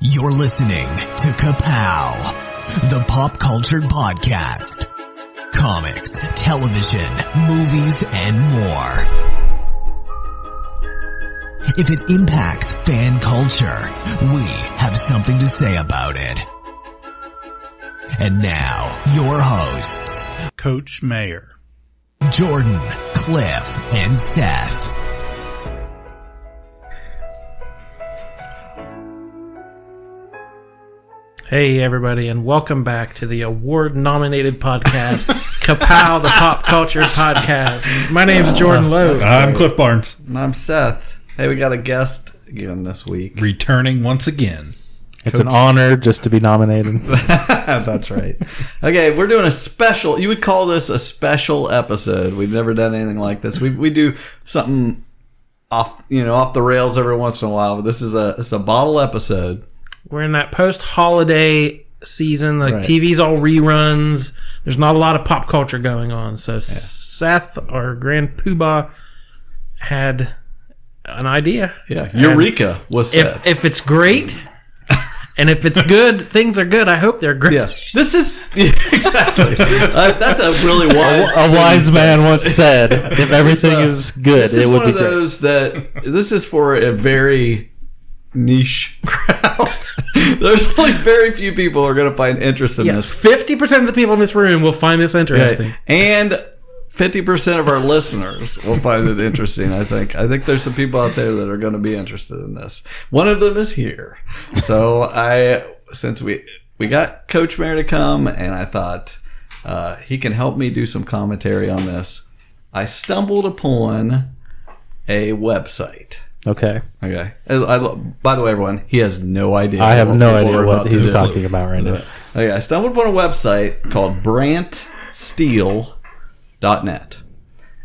You're listening to Ka-Pow, the pop culture podcast. Comics, television, movies, and more. If it impacts fan culture, we have something to say about it. And now, your hosts, Coach Mayer, Jordan, Cliff, and Seth. Hey everybody, and welcome back to the award-nominated podcast, Ka-Pow, the pop culture podcast. My name's Jordan Lowe. I'm Cliff Barnes. And I'm Seth. Hey, we got a guest again this week. Returning once again. It's Coach. An honor just to be nominated. That's right. Okay, we're doing a special, you would call this a special episode. We've never done anything like this. We do something off the rails every once in a while, but this is a bottle episode. We're in that post-holiday season. The right. TV's all reruns. There's not a lot of pop culture going on. So Seth, our grand poobah, had an idea. Yeah, Eureka was said. If it's great, and if it's good, things are good. I hope they're great. Yeah, this is exactly. That's a really wise. A wise man once said, "If everything is good, it would be great." This is one of those that this is for a very niche crowd. There's only very few people who are going to find interest in this. 50% of the people in this room will find this interesting. Right. And 50% of our listeners will find it interesting, I think. I think there's some people out there that are going to be interested in this. One of them is here. So since we got Coach Mayer to come, and I thought he can help me do some commentary on this, I stumbled upon a website. Okay. By the way, everyone, he has no idea. I have no idea what he's talking about right now. Okay, I stumbled upon a website called BrantSteel.net,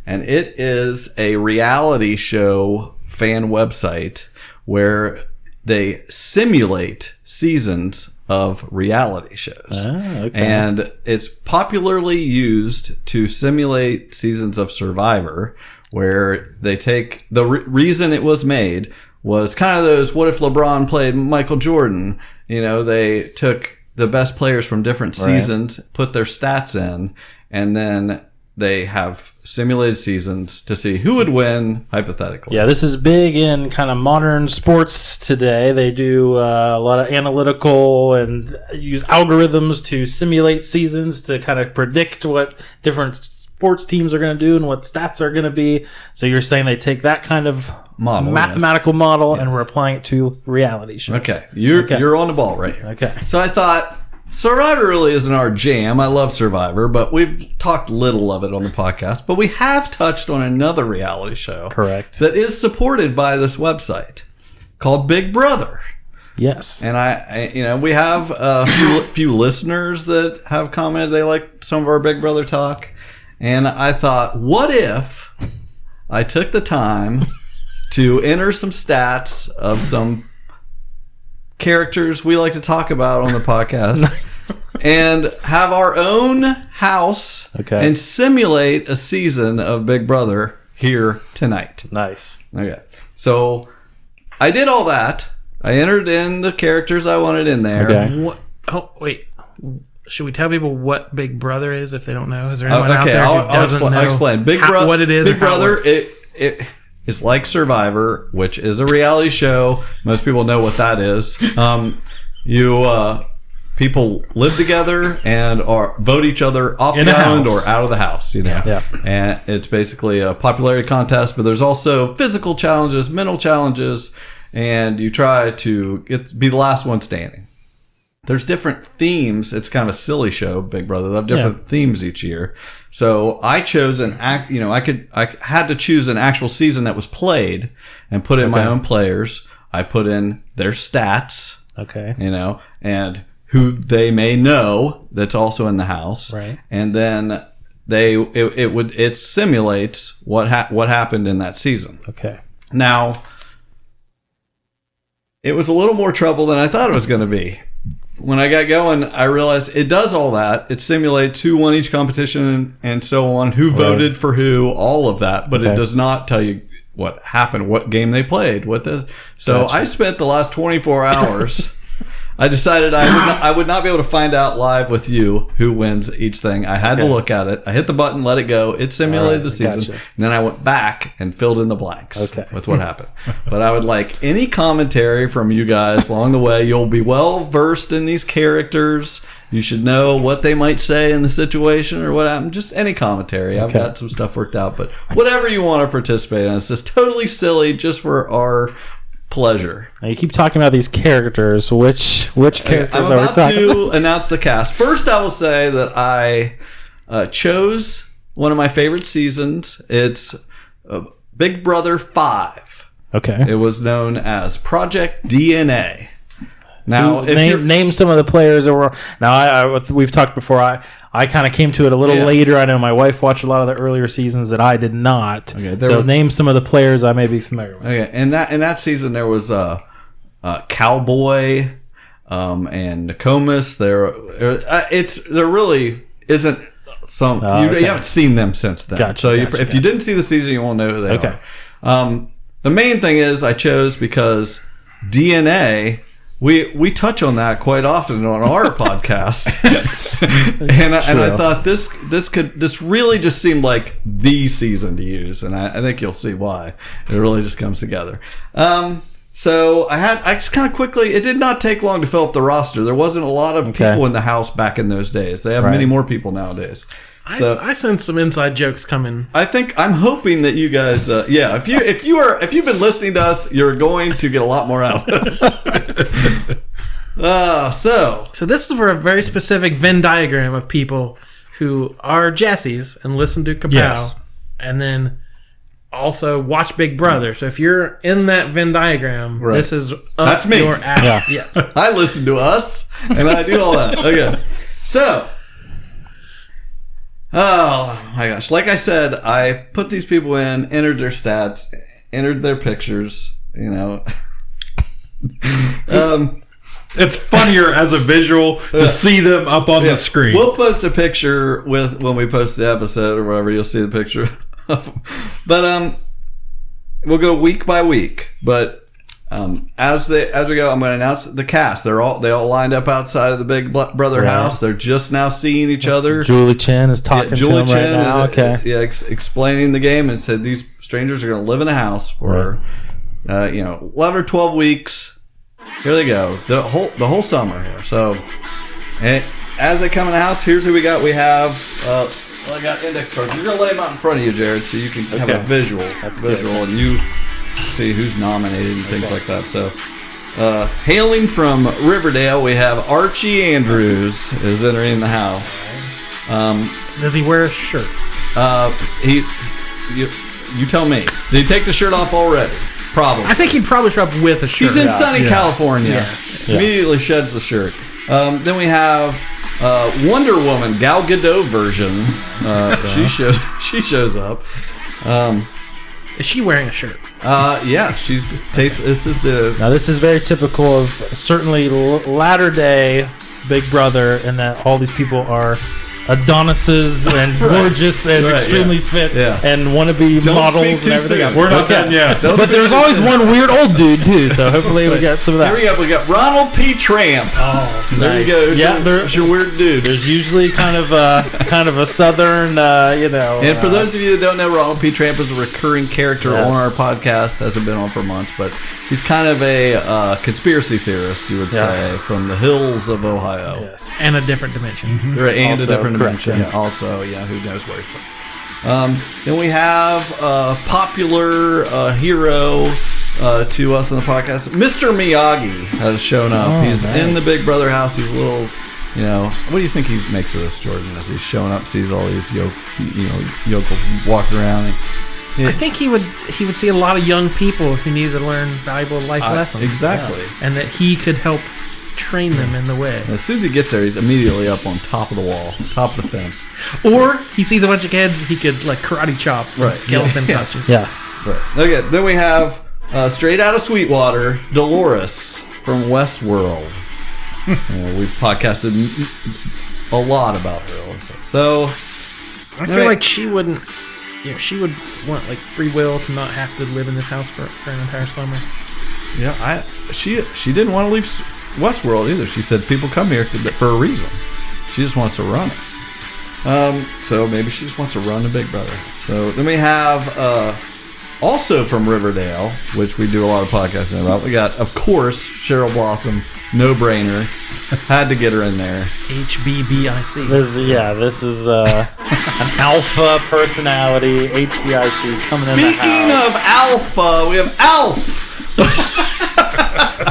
and it is a reality show fan website where they simulate seasons of reality shows. Okay. And it's popularly used to simulate seasons of Survivor, where they take the reason it was made was kind of those, what if LeBron played Michael Jordan? They took the best players from different seasons, put their stats in, and then they have simulated seasons to see who would win, hypothetically. Yeah, this is big in kind of modern sports today. They do a lot of analytical and use algorithms to simulate seasons to kind of predict what different sports teams are going to do and what stats are going to be. So you're saying they take that kind of mathematical model and we're applying it to reality shows. Okay. You're on the ball right here. Okay. So I thought Survivor really isn't our jam. I love Survivor, but we've talked little of it on the podcast. But we have touched on another reality show. Correct. That is supported by this website called Big Brother. Yes. And I we have a few listeners that have commented they like some of our Big Brother talk. And I thought, what if I took the time to enter some stats of some characters we like to talk about on the podcast and have our own house and simulate a season of Big Brother here tonight. Nice. Okay. So I did all that. I entered in the characters I wanted in there. Okay. What? Oh, wait. Should we tell people what Big Brother is if they don't know? Is there anyone out there who doesn't know? I'll explain. What it is? Big Brother, it's like Survivor, which is a reality show. Most people know what that is. People live together and vote each other off the island or out of the house. Yeah. And it's basically a popularity contest, but there's also physical challenges, mental challenges, and you try to be the last one standing. There's different themes. It's kind of a silly show, Big Brother. They have different themes each year. So I chose I had to choose an actual season that was played and put in my own players. I put in their stats. Okay. And who they may know that's also in the house. Right. And then it simulates what happened in that season. Okay. Now, it was a little more trouble than I thought it was going to be. When I got going, I realized it does all that. It simulates who won each competition and so on, who voted for who, all of that. But it does not tell you what happened, what game they played. So gotcha. I spent the last 24 hours I decided I would not be able to find out live with you who wins each thing. I had to look at it. I hit the button, let it go. It simulated the season. Gotcha. And then I went back and filled in the blanks with what happened. But I would like any commentary from you guys along the way. You'll be well versed in these characters. You should know what they might say in the situation or what happened. Just any commentary. I've got some stuff worked out. But whatever you want to participate in. It's just totally silly just for our pleasure. Now you keep talking about these characters. Which characters I'm are we about talking to announce the cast. First, I will say that I chose one of my favorite seasons. It's Big Brother 5. Okay. It was known as Project DNA. Now, name some of the players that were. Now, we've talked before. I kind of came to it a little later. I know my wife watched a lot of the earlier seasons that I did not. Okay, so name some of the players I may be familiar with. Okay, in that season there was Cowboy and Nokomis. There really isn't some. You haven't seen them since then. Gotcha, if you didn't see the season, you won't know who they are. The main thing is I chose because DNA. We touch on that quite often on our podcast, and I thought this really just seemed like the season to use, and I think you'll see why it really just comes together. So I just kind of quickly. It did not take long to fill up the roster. There wasn't a lot of people in the house back in those days. They have many more people nowadays. So I sense some inside jokes coming. I'm hoping that you guys, if you've been listening to us, you're going to get a lot more out of us. So this is for a very specific Venn diagram of people who are Jessies and listen to Ka-Pow, and then also watch Big Brother. So if you're in that Venn diagram, this is that's me. Your ass. Yeah. I listen to us, and I do all that. Okay, so. Oh my gosh. Like I said, I put these people in, entered their stats, entered their pictures, It's funnier as a visual to see them up on the screen. We'll post a picture when we post the episode or whatever, you'll see the picture. But we'll go week by week. But as we go, I'm going to announce the cast. They all lined up outside of the Big Brother house. They're just now seeing each other. Julie Chen is talking to him right now. Explaining the game, and said these strangers are going to live in a house for 11 or 12 weeks. Here they go, the whole summer here. So, as they come in the house, here's who we got. We have. I got index cards. You're going to lay them out in front of you, Jared, so you can have a visual. That's visual, good. And you see who's nominated and things like that. So, hailing from Riverdale, we have Archie Andrews is entering the house. Does he wear a shirt? You tell me. Did he take the shirt off already? Probably. I think he'd probably show up with a shirt. He's in sunny California. Yeah. Immediately sheds the shirt. Then we have Wonder Woman, Gal Gadot version. She shows up. Is she wearing a shirt? Yes, this is very typical of certainly latter day Big Brother, in that all these people are Adonises and gorgeous and extremely fit and want to be models and everything. We're not done yet. But there's always one weird old dude too, so hopefully we got some of that. Here we go. We got Ronald P. Tramp. Oh, there you go. There's your weird dude. There's usually kind of a southern, And for those of you that don't know, Ronald P. Tramp is a recurring character on our podcast. Hasn't been on for months, but he's kind of a conspiracy theorist, you would say, from the hills of Ohio. Yes. And a different dimension. And a different correct, dimension. yes. Also, who knows where he's from. Then we have a popular hero to us on the podcast. Mr. Miyagi has shown up. He's in the Big Brother house. He's a little, what do you think he makes of this, Jordan, as he's showing up, sees all these yokels walking around? I think he would see a lot of young people who needed to learn valuable life lessons. Exactly. Yeah. And that he could help train them in the way. And as soon as he gets there, he's immediately up on top of the wall, top of the fence. Or he sees a bunch of kids, he could karate chop skeleton costume. Yeah. Right. Okay, then we have straight out of Sweetwater, Dolores from Westworld. We've podcasted a lot about her also. So I feel like she wouldn't she would want free will to not have to live in this house for an entire summer. Yeah, she didn't want to leave Westworld either. She said people come here for a reason. She just wants to run it. So maybe she just wants to run to Big Brother. So then we have also from Riverdale, which we do a lot of podcasting about. We got, of course, Cheryl Blossom. No brainer. Had to get her in there. HBBIC. This is an alpha personality, HBIC, coming in the house. Speaking of alpha, we have Alf.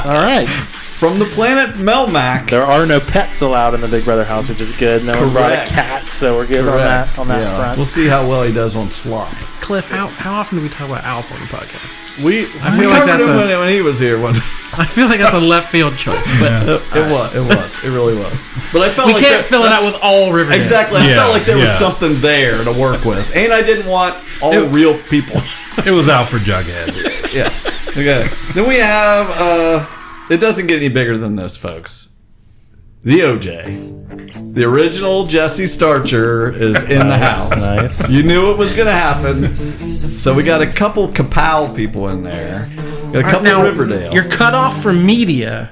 All right. From the planet Melmac. There are no pets allowed in the Big Brother house, which is good. No one brought a Correct. cat, so we're good Correct. on that Yeah. front. We'll see how well he does on SWAT. Cliff, how often do we talk about Alf on the podcast? We feel like covered that's him a- when he was here one. I feel like that's a left field choice, but It really was. But I felt we like can't fill it out with all Riverdale. Exactly. I Yeah, felt like there was yeah. something there to work with, and I didn't want all real people. It was Alfred Jughead. Yeah. Okay. Then we have. It doesn't get any bigger than this, folks. The OJ. The original Jesse Starcher is in the house. Nice. You knew it was going to happen. So we got a couple Ka-Pow people in there. Got a couple Now, Riverdale. You're cut off from media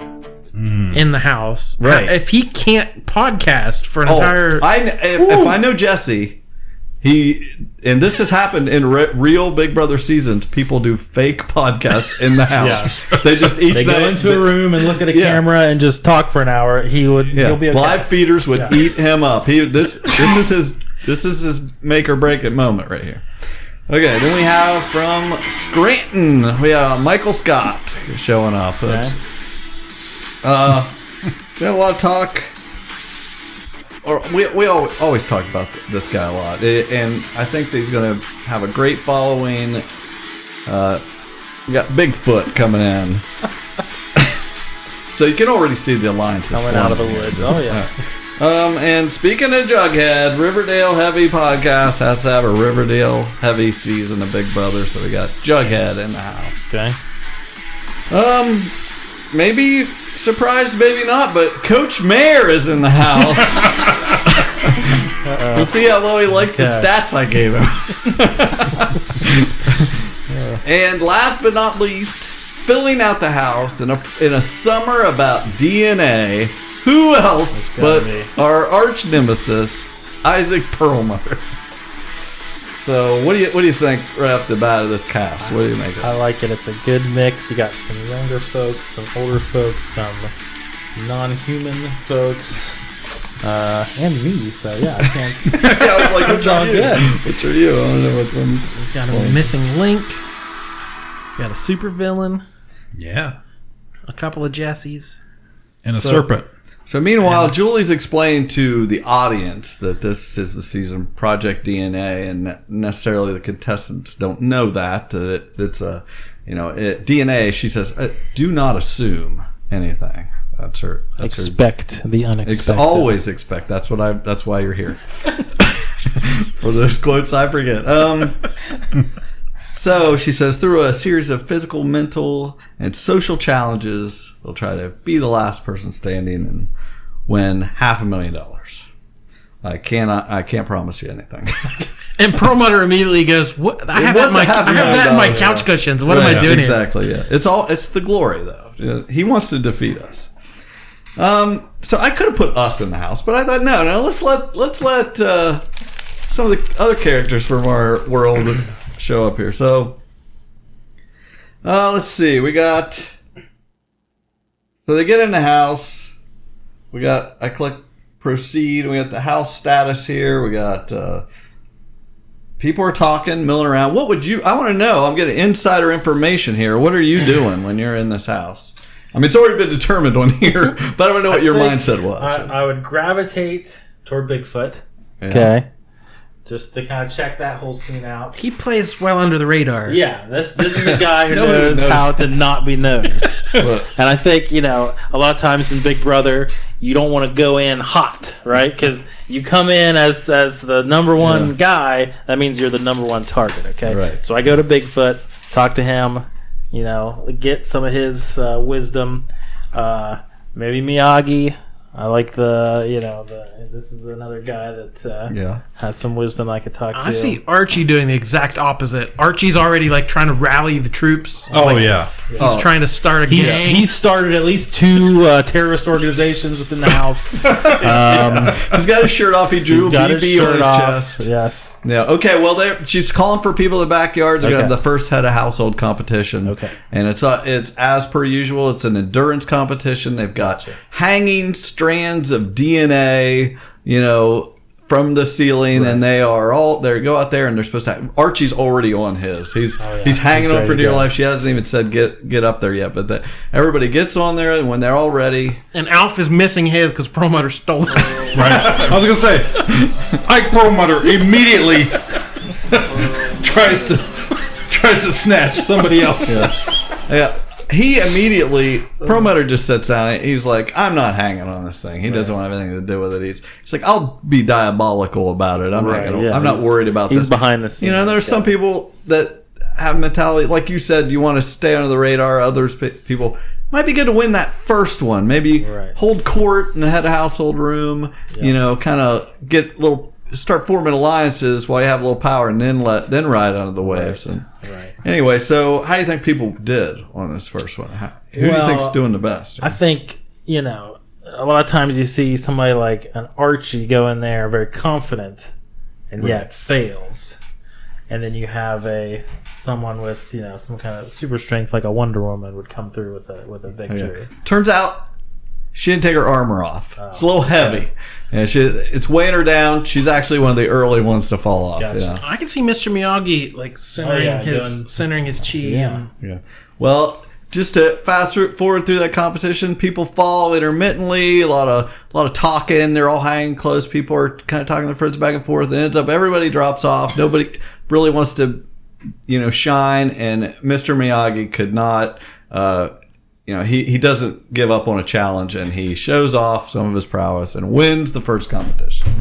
in the house. Right. If he can't podcast for an entire... If I know Jesse, and this has happened in real Big Brother seasons, people do fake podcasts in the house. They just each They night go into a room and look at a camera and just talk for an hour. He'll be okay. Live feeders would eat him up. This is his make or break it moment right here. Okay, then we have from Scranton, we have Michael Scott showing up. Okay. We had a lot of talk. Or we always talk about this guy a lot, and I think that he's going to have a great following. We got Bigfoot coming in, so you can already see the alliances Coming out of the woods. Oh, yeah. And speaking of Jughead, Riverdale Heavy Podcast has to have a Riverdale Heavy season of Big Brother, so we got Jughead in the house. Okay. Maybe surprised, maybe not, but Coach Mayer is in the house. We'll see how well he likes the stats I gave him. And last but not least, filling out the house in a summer about DNA. Who else but our arch nemesis, Isaac Perlmutter? So, what do you think right off the bat of this cast? What do you make of it? I like it. It's a good mix. You got some younger folks, some older folks, some non-human folks, and me. So yeah, I can't. I was like, It's all good. Which are you? I don't know which one. We've got a missing link. We got a super villain. Yeah. A couple of Jessies. And a serpent. So meanwhile, Julie's explained to the audience that this is the season Project DNA, and necessarily the contestants don't know that. It's a, DNA. She says, do not assume anything. That's her. Expect the unexpected. Always expect. That's why you're here. For those quotes, I forget. So she says, through a series of physical, mental, and social challenges, they'll try to be the last person standing and win $500,000. I can't promise you anything. And Perlmutter immediately goes, "What? I have that in my couch cushions. What am I doing exactly, here?" Yeah. It's the glory though. He wants to defeat us. So I could have put us in the house, but I thought no, let's let some of the other characters from our world show up here. So let's see. So they get in the house. I click proceed. We got the house status here. We got people are talking, milling around. What would you? I want to know. I'm getting insider information here. What are you doing when you're in this house? I mean, it's already been determined on here, but I don't know what your mindset was. I would gravitate toward Bigfoot. Yeah. Okay. Just to kind of check that whole scene out. He plays well under the radar. Yeah, this is a guy who Nobody knows knows. how to not be noticed. And I think, a lot of times in Big Brother, you don't want to go in hot, right? Because you come in as the number one guy, that means you're the number one target, okay? Right. So I go to Bigfoot, talk to him, get some of his wisdom. Maybe Miyagi. I like this is another guy that has some wisdom I could talk to. I see Archie doing the exact opposite. Archie's already like trying to rally the troops. Oh, like, yeah. He's trying to start a gang. He's started at least 2 terrorist organizations within the house. He's got his shirt off. He drew a BB on his chest. Yes. Yeah. Okay. Well, she's calling for people in the backyard. They're gonna have the first head of household competition. Okay. And it's as per usual. It's an endurance competition. They've got hanging strands of DNA, from the ceiling, and they go out there, and they're supposed to. Archie's already on his. He's hanging on for dear life. She hasn't even said get up there yet, but everybody gets on there, and when they're all ready, and Alf is missing his because Perlmutter stole it. Right. I was gonna say, Ike Perlmutter immediately tries to snatch somebody else. Yeah. He immediately, Perlmutter just sits down. He's like, I'm not hanging on this thing. He doesn't want to have anything to do with it. He's like, I'll be diabolical about it. I'm not worried about this. He's behind the scenes. There's some people that have mentality, like you said, you want to stay under the radar. Others people might be good to win that first one. Maybe hold court in the head of household room. Kind of start forming alliances while you have a little power, and then ride under the waves. Right. Anyway, so how do you think people did on this first one? Who do you think's doing the best? I think, a lot of times you see somebody like an Archie go in there very confident and yet fails. And then you have someone with, some kind of super strength like a Wonder Woman would come through with a victory. Yeah. Turns out she didn't take her armor off. It's a little heavy. And it's weighing her down. She's actually one of the early ones to fall off. Gotcha. Yeah. I can see Mr. Miyagi like centering his chi. Yeah. Well, just to fast forward through that competition, people fall intermittently. A lot of talking. They're all hanging close. People are kind of talking their friends back and forth. And it ends up everybody drops off. Nobody really wants to, shine. And Mr. Miyagi could not. He doesn't give up on a challenge, and he shows off some of his prowess and wins the first competition.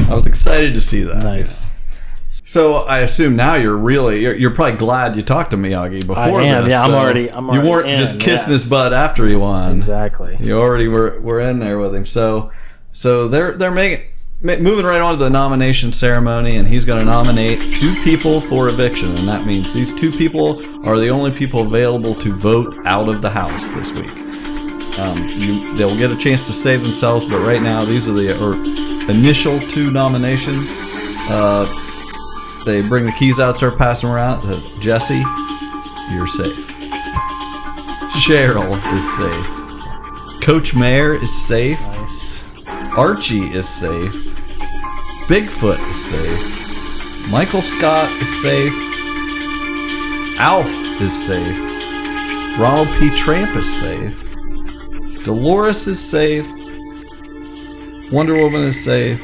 I was excited to see that. Nice. So I assume now you're probably glad you talked to Miyagi before this. Yeah, so I'm already you weren't just kissing his butt after he won. Exactly. You already were in there with him. So they're moving right on to the nomination ceremony, and he's going to nominate 2 people for eviction, and that means these 2 people are the only people available to vote out of the house this week. They'll get a chance to save themselves, but right now these are the initial 2 nominations. They bring the keys out, start passing them around. Jesse, you're safe. Cheryl is safe. Coach Mayer is safe. Nice. Archie is safe. Bigfoot is safe. Michael Scott is safe. Alf is safe. Ronald P. Tramp is safe. Dolores is safe. Wonder Woman is safe.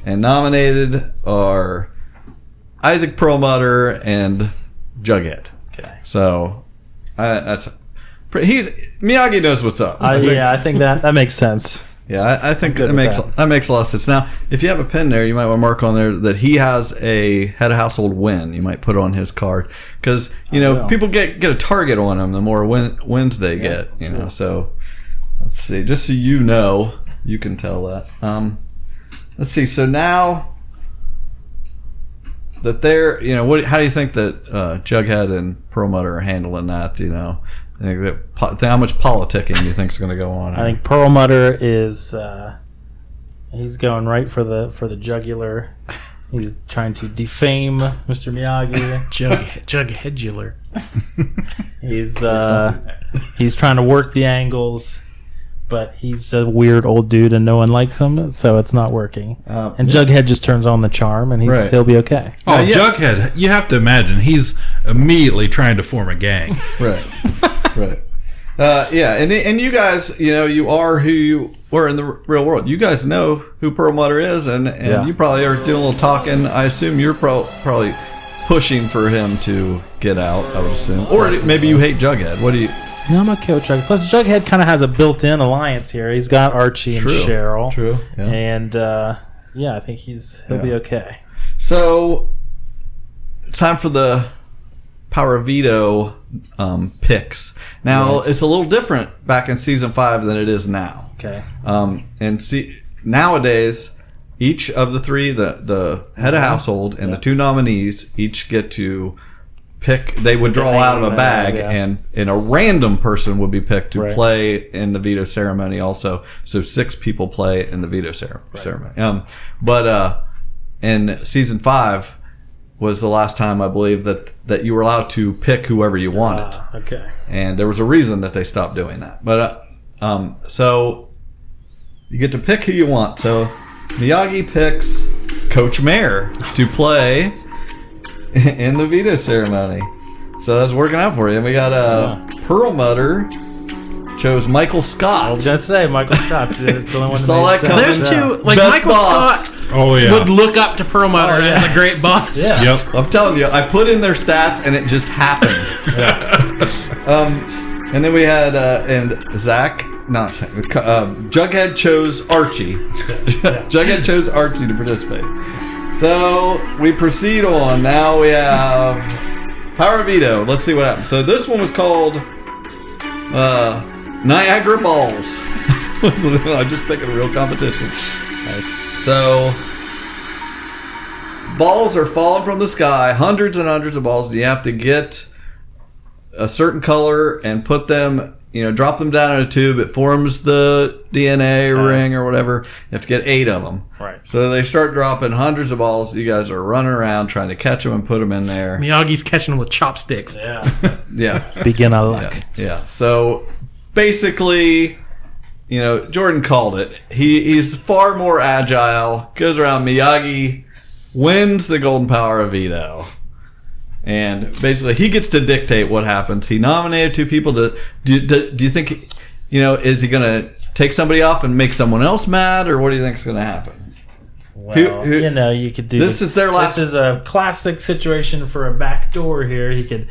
And nominated are Isaac Perlmutter and Jughead. Okay. So Miyagi knows what's up. I think that makes sense. Yeah, I think that makes a lot of sense. Now, if you have a pen there, you might want to mark on there that he has a head of household win. You might put it on his card because people get a target on them the more wins they get. So let's see. Just so you can tell that. Let's see. So now that they're how do you think that Jughead and Perlmutter are handling that? How much politicking do you think is going to go on? I think Perlmutter is he's going right for the jugular. He's trying to defame Mr. Miyagi. Jugheadular. He's trying to work the angles, but he's a weird old dude and no one likes him, so it's not working. And Jughead just turns on the charm, and he'll be okay. Oh, Jughead! You have to imagine he's immediately trying to form a gang. Right. Right. And you guys, you are who you were in the real world. You guys know who Perlmutter is, and you probably are doing a little talking. I assume you're probably pushing for him to get out, I would assume. Or maybe you hate Jughead. What do you... No, I'm okay with Jughead. Plus, Jughead kind of has a built-in alliance here. He's got Archie and Cheryl. True. Yeah. And, I think he'll be okay. So, it's time for the Power of Veto picks. Now it's a little different back in season 5 than it is now. Okay. And nowadays, each of the three, the head of household and the 2 nominees, each get to pick. They would draw out of a bag, and a random person would be picked to play in the veto ceremony. Also, so 6 people play in the veto ceremony. But in season 5 was the last time, I believe, that you were allowed to pick whoever you wanted. Okay. And there was a reason that they stopped doing that. But so you get to pick who you want. So Miyagi picks Coach Mayer to play in the veto ceremony. So that's working out for you. And we got Pearl Mutter chose Michael Scott. I was gonna say Michael Scott's the only one. Saw that coming. There's 2, like Best Michael boss. Scott Oh yeah. would look up to Perlmutter as a great boss. Yeah. Yep. I'm telling you, I put in their stats and it just happened. And then we had Jughead chose Archie. Jughead chose Archie to participate. So we proceed on. Now we have Power Veto. Let's see what happens. So this one was called Niagara Balls. I'm just picking a real competition. Nice. So balls are falling from the sky, hundreds and hundreds of balls. You have to get a certain color and put them, drop them down in a tube. It forms the DNA ring or whatever. You have to get 8 of them. Right. So they start dropping hundreds of balls. You guys are running around trying to catch them and put them in there. Miyagi's catching them with chopsticks. Yeah. Yeah. Beginner luck. Yeah. So basically, Jordan called it. He's far more agile. Goes around. Miyagi wins the Golden Power of Veto. And basically, he gets to dictate what happens. He nominated 2 people. Do you think, is he going to take somebody off and make someone else mad? Or what do you think is going to happen? Well, you could do this. Is their last. This is a classic situation for a back door here. He could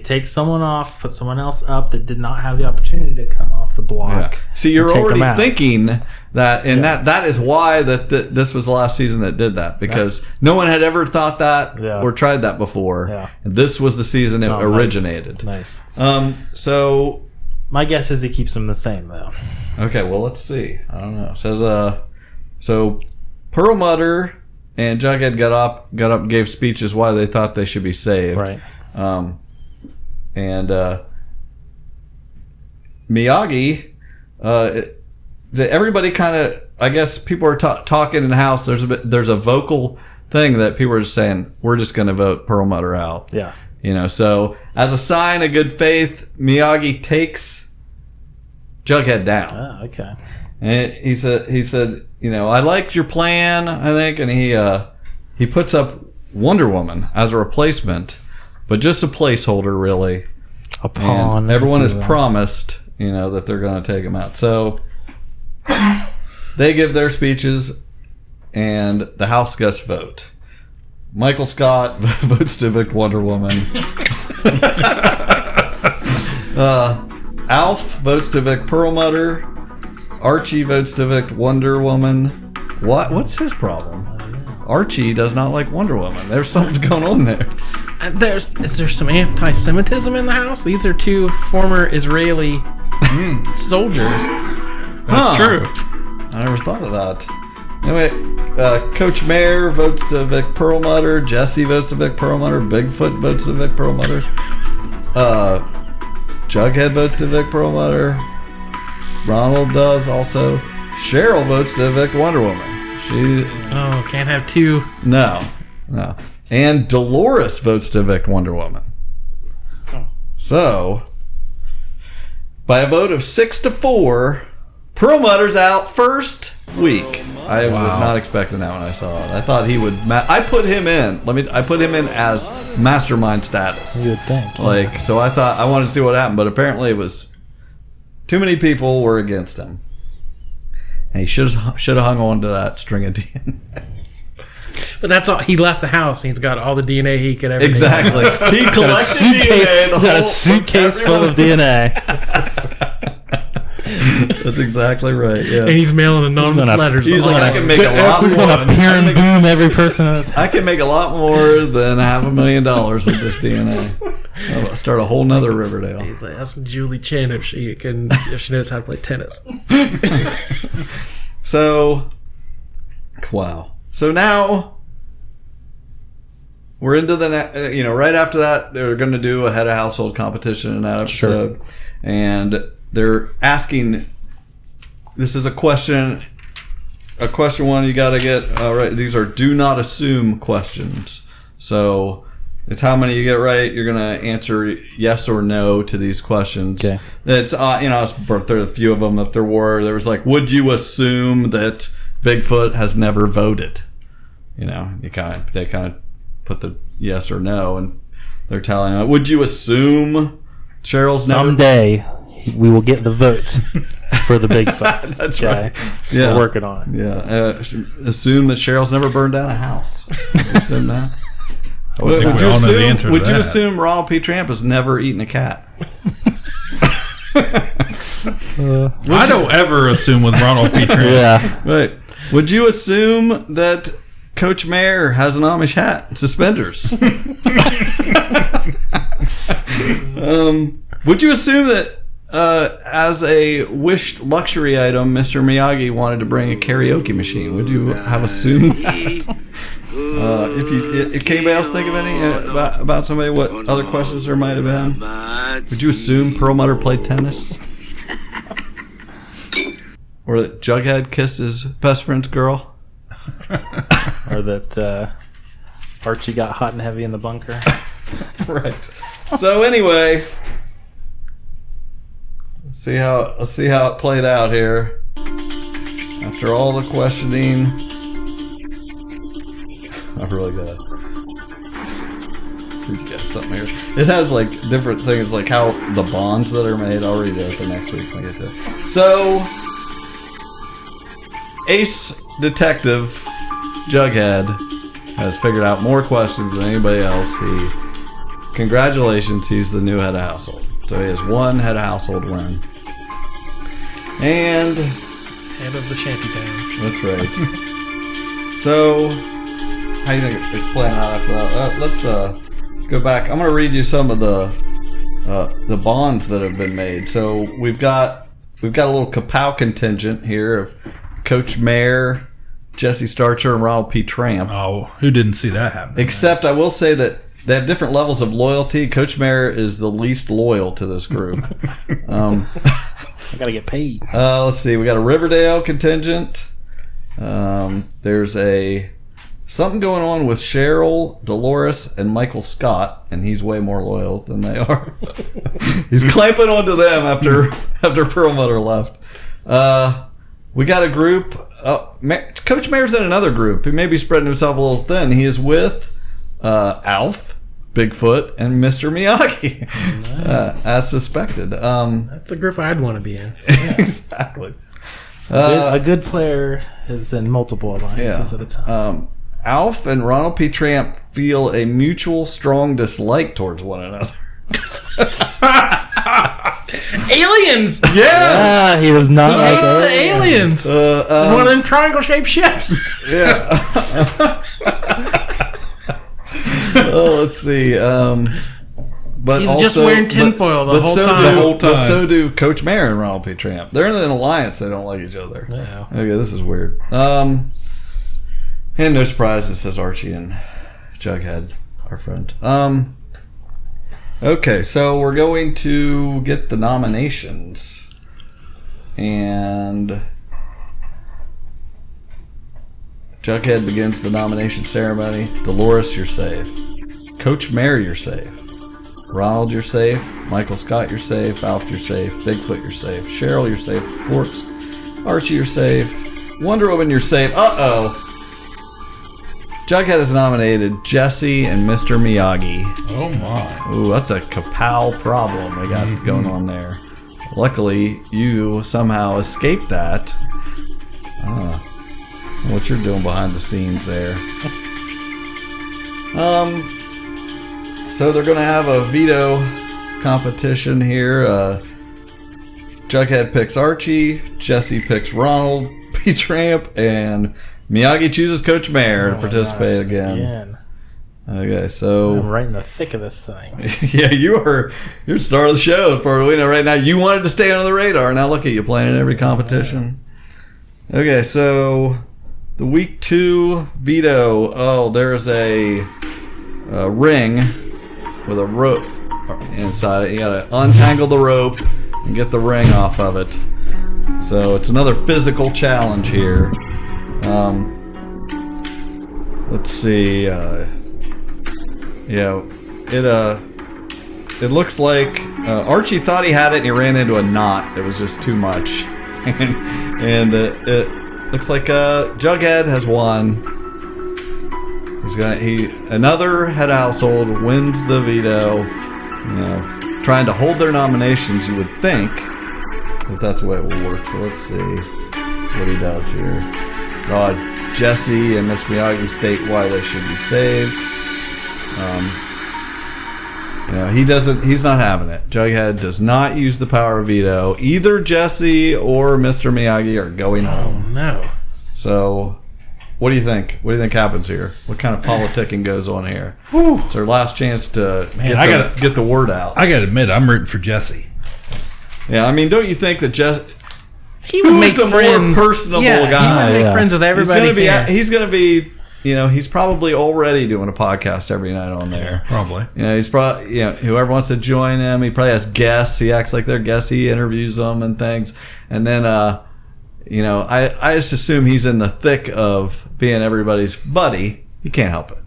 take someone off, put someone else up that did not have the opportunity to come off the block. Yeah. See, you're and take them already out. thinking that, and that is why this was the last season that did that, because no one had ever thought that or tried that before. Yeah. And this was the season it originated. Nice. So My guess is he keeps them the same though. okay, well let's see. I don't know. It says so Pearl Mutter and Jughead got up, and gave speeches why they thought they should be saved. Right. And Miyagi, everybody kind of, I guess people are talking in the house. There's a vocal thing that people are just saying, we're just going to vote Pearl Mutter out. Yeah. So as a sign of good faith, Miyagi takes Jughead down. Ah, okay. And he said, I liked your plan, I think, and he puts up Wonder Woman as a replacement, but just a placeholder, really. A pawn. And everyone is promised, that they're going to take him out. So they give their speeches, and the House guests vote. Michael Scott votes to evict Wonder Woman. Alf votes to evict Pearl Mutter. Archie votes to evict Wonder Woman. What's his problem? Archie does not like Wonder Woman. There's something going on there. Is there some anti-Semitism in the house? These are 2 former Israeli soldiers. That's true. I never thought of that. Anyway, Coach Mayer votes to evict Pearl Mutter. Jesse votes to evict Pearl Mutter. Bigfoot votes to evict Pearl Mutter. Jughead votes to evict Pearl Mutter. Ronald does also. Cheryl votes to evict Wonder Woman. She can't have 2. no. And Dolores votes to evict Wonder Woman. So, by a vote of 6-4, Pearl Mutter's out first week. I was not expecting that when I saw it. I thought he would. I put him in. I put him in as mastermind status. You would think. So I thought I wanted to see what happened, but apparently it was too many people were against him, and he should have hung on to that string of DNA. But that's all. He left the house. And he's got all the DNA he could ever need. Exactly. He collected DNA. He's got a suitcase full of DNA. That's exactly right. Yeah. And he's mailing anonymous letters. He's like, I can make a lot more. He's going to peer and boom every person. I can make a lot more than $500,000 with this DNA. I'll start a whole nother Riverdale. He's like, ask Julie Chen if she knows how to play tennis. So, wow. So now we're into the right after that they're going to do a head of household competition in that episode, and they're asking. This is a question one you got to get right. These are do not assume questions. So it's how many you get right. You're going to answer yes or no to these questions. Okay. It's there's a few of them. If there was like, would you assume that Bigfoot has never voted? They kind of put the yes or no, and they're telling. Would you assume Cheryl's never? Someday we will get the vote for the Bigfoot. That's okay? right. Yeah, we're working on it. Yeah. Assume that Cheryl's never burned down a house. Assume that. Would you all know the answer to would you that. assume Ronald P. Tramp has never eaten a cat? I don't ever assume with Ronald P. Tramp. Yeah. Right. Would you assume that Coach Mayer has an Amish hat and suspenders? Would you assume that as a wished luxury item, Mr. Miyagi wanted to bring a karaoke machine? Would you have assumed that? If anybody else think of any about somebody, what other questions there might have been? Would you assume Perlmutter played tennis? Or that Jughead kissed his best friend's girl? Or that Archie got hot and heavy in the bunker. Right. So anyway, let's see how it played out here. After all the questioning, I really got you guys something here. It has like different things, like how the bonds that are made. I'll read it the next week when I get to it. So, Ace Detective Jughead has figured out more questions than anybody else. Congratulations, he's the new head of household. So he has one head of household win. And Head of the shantytown. that's right. So, how do you think it's playing out after that? Let's go back. I'm going to read you some of the bonds that have been made. So we've got a little Ka-Pow contingent here of Coach Mayer, Jesse Starcher, and Ronald P. Tramp. Oh, who didn't see that happen? Except I will say that they have different levels of loyalty. Coach Mayer is the least loyal to this group. I gotta get paid. Let's see. We got a Riverdale contingent. There's something going on with Cheryl, Dolores, and Michael Scott, and he's way more loyal than they are. He's clamping onto them after Perlmutter left. We got a group. Coach Mayer's in another group. He may be spreading himself a little thin. He is with Alf, Bigfoot, and Mr. Miyagi, as suspected. That's the group I'd want to be in. Exactly. A good player is in multiple alliances at a time. Alf and Ronald P. Tramp feel a mutual strong dislike towards one another. Aliens! Yeah! He was not like The aliens! One of them triangle-shaped ships! Yeah. Let's see. But He's also, just wearing tinfoil the whole time. The whole time. But so do Coach Mayer and Ronald P. Tramp. They're in an alliance. They don't like each other. Yeah. Okay, this is weird. And no surprise, it says Archie and Jughead, our friend. Okay, so we're going to get the nominations. And Jughead begins the nomination ceremony. Dolores, you're safe. Coach Mayer, you're safe. Ronald, you're safe. Michael Scott, you're safe. Alf, you're safe. Bigfoot, you're safe. Cheryl, you're safe. Forks. Archie, you're safe. Wonder Woman, you're safe. Uh-oh. Jughead has nominated Jesse and Mr. Miyagi. Oh my. Ooh, that's a Ka-Pow problem we got going on there. Luckily, you somehow escaped that. What you're doing behind the scenes there. So they're going to have a veto competition here. Jughead picks Archie, Jesse picks Ronald P. Tramp, and Miyagi chooses Coach Mayer to participate again. Okay, so I'm right in the thick of this thing. yeah, you're the star of the show. For we know right now, you wanted to stay under the radar. Now look at you playing in every competition. Okay, so the week 2 veto. Oh, there's a ring with a rope inside it. You gotta untangle the rope and get the ring off of it. So it's another physical challenge here. Let's see. It looks like Archie thought he had it and he ran into a knot. It was just too much, and it looks like Jughead has won. Another head of household wins the veto. Trying to hold their nominations. You would think that that's the way it will work. So let's see what he does here. Jesse and Miss Miyagi state why they should be saved. He's not having it. Jughead does not use the power of veto. Either Jesse or Mr. Miyagi are going home. Oh no. So what do you think? What do you think happens here? What kind of politicking goes on here? It's their last chance to get the word out. I gotta admit, I'm rooting for Jesse. Yeah, I mean, don't you think that Jesse... He would make a friends. more personable guy. He would make friends with everybody. He's gonna be he's probably already doing a podcast every night on there. Probably. He's probably whoever wants to join him. He probably has guests. He acts like they're guests. He interviews them and things. And then I just assume he's in the thick of being everybody's buddy. You can't help it.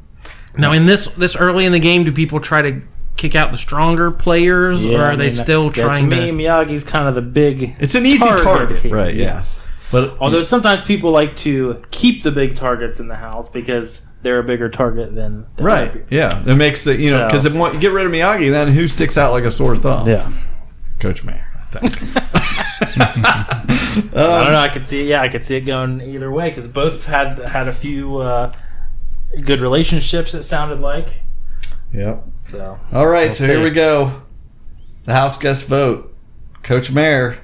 Now, in this early in the game, do people try to kick out the stronger players, or are they still trying to? To me, Miyagi's kind of the big. It's an easy target, here. right? Yes. But although sometimes people like to keep the big targets in the house because they're a bigger target than right. Yeah, it makes it because if you get rid of Miyagi, then who sticks out like a sore thumb? Yeah, Coach Mayer, I think. I don't know. I could see it. Yeah, I could see it going either way because both had a few good relationships. It sounded like. Yep. So all right, so here we go. The house guest vote. Coach Mayer,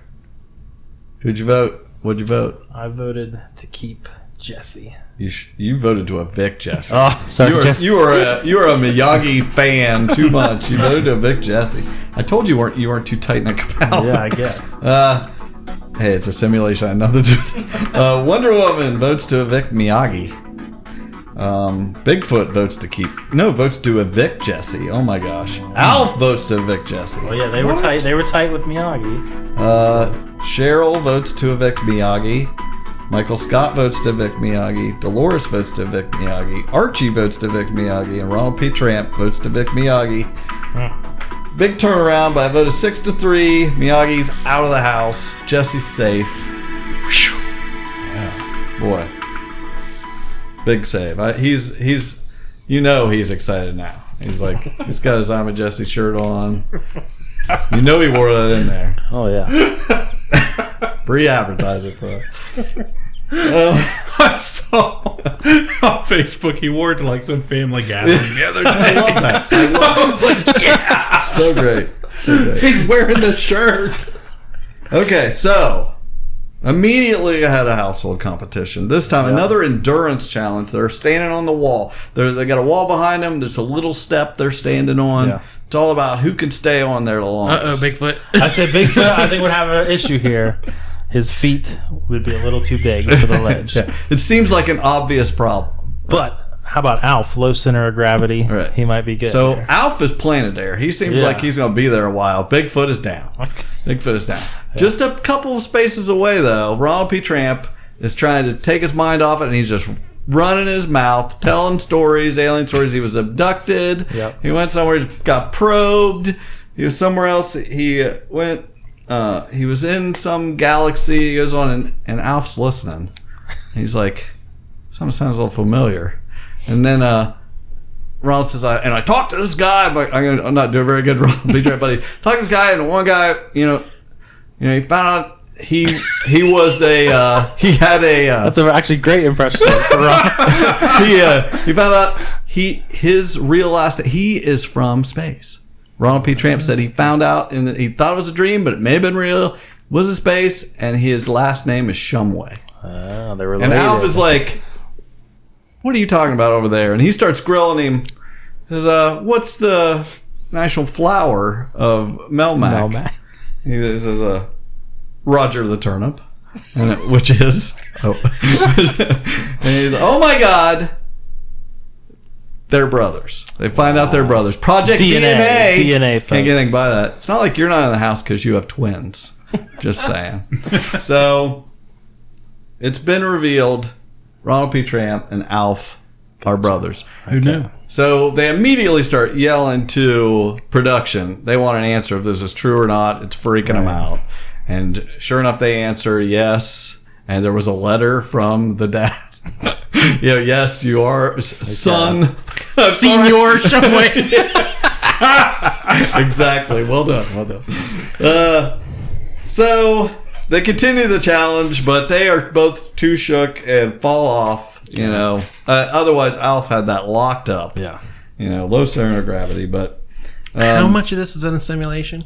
who'd you vote? What'd you vote? I voted to keep Jesse. You voted to evict Jesse. Oh, sorry, Jesse. You were a Miyagi fan too much. You voted to evict Jesse. I told you weren't too tight in a Ka-Pow. Yeah, I guess. Hey, it's a simulation. I have nothing to do with it. Wonder Woman votes to evict Miyagi. Bigfoot votes to evict Jesse. Oh my gosh. Alf votes to evict Jesse. Oh yeah, they were tight. They were tight with Miyagi. Cheryl votes to evict Miyagi. Michael Scott votes to evict Miyagi. Dolores votes to evict Miyagi. Archie votes to evict Miyagi. And Ronald P. Tramp votes to evict Miyagi. Big turnaround, but I voted 6-3. Miyagi's out of the house. Jesse's safe. Whew. Yeah. Boy. Big save. He's excited now. He's got his I'm a Jesse shirt on. He wore that in there. Oh yeah. Free advertising for us. I saw on Facebook he wore it to like some family gathering the other day. I love that. I was like, yeah, so great. He's wearing the shirt. Okay, so immediately I had a household competition. This time, another endurance challenge. They're standing on the wall. They got a wall behind them. There's a little step they're standing on. Yeah. It's all about who can stay on there the longest. Bigfoot. I said Bigfoot. I think would have an issue here. His feet would be a little too big for the ledge. Yeah. It seems like an obvious problem. But how about Alf? Low center of gravity. Right. He might be good. So there. Alf is planted there. He seems like he's going to be there a while. Bigfoot is down. Okay. Bigfoot is down. Yeah. Just a couple of spaces away, though, Ronald P. Tramp is trying to take his mind off it, and he's just running his mouth, telling stories, alien stories. He was abducted. Yep. He went somewhere, he got probed. He was somewhere else. He went... he was in some galaxy. He goes on, and Alf's listening. He's like, something sounds a little familiar. And then Ronald says, I talked to this guy. I'm not doing very good, Ronald, but he talked to this guy, and one guy, he found out he was he had a. That's an actually great impression for Ron. He found out his real last name. He is from space. Ronald P. Tramp said he found out and he thought it was a dream, but it may have been real. Was in space, and his last name is Shumway. They were related. And Alf is like, "What are you talking about over there?" And he starts grilling him. says, what's the national flower of Melmac? Melmac. He says, Roger the Turnip, which is, and he's, oh my God, they're brothers. They find out they're brothers. Project DNA. DNA, folks. Can't get anything by that. It's not like you're not in the house because you have twins. Just saying. So, it's been revealed Ronald P. Tramp and Alf are brothers. Who knew? So they immediately start yelling to production. They want an answer if this is true or not. It's freaking them out. And sure enough, they answer yes. And there was a letter from the dad. Yes, you are son. Senior Shumway. Exactly. Well done. So they continue the challenge, but they are both too shook and fall off. Otherwise Alf had that locked up. Yeah. Low center of gravity. But How much of this is in a simulation?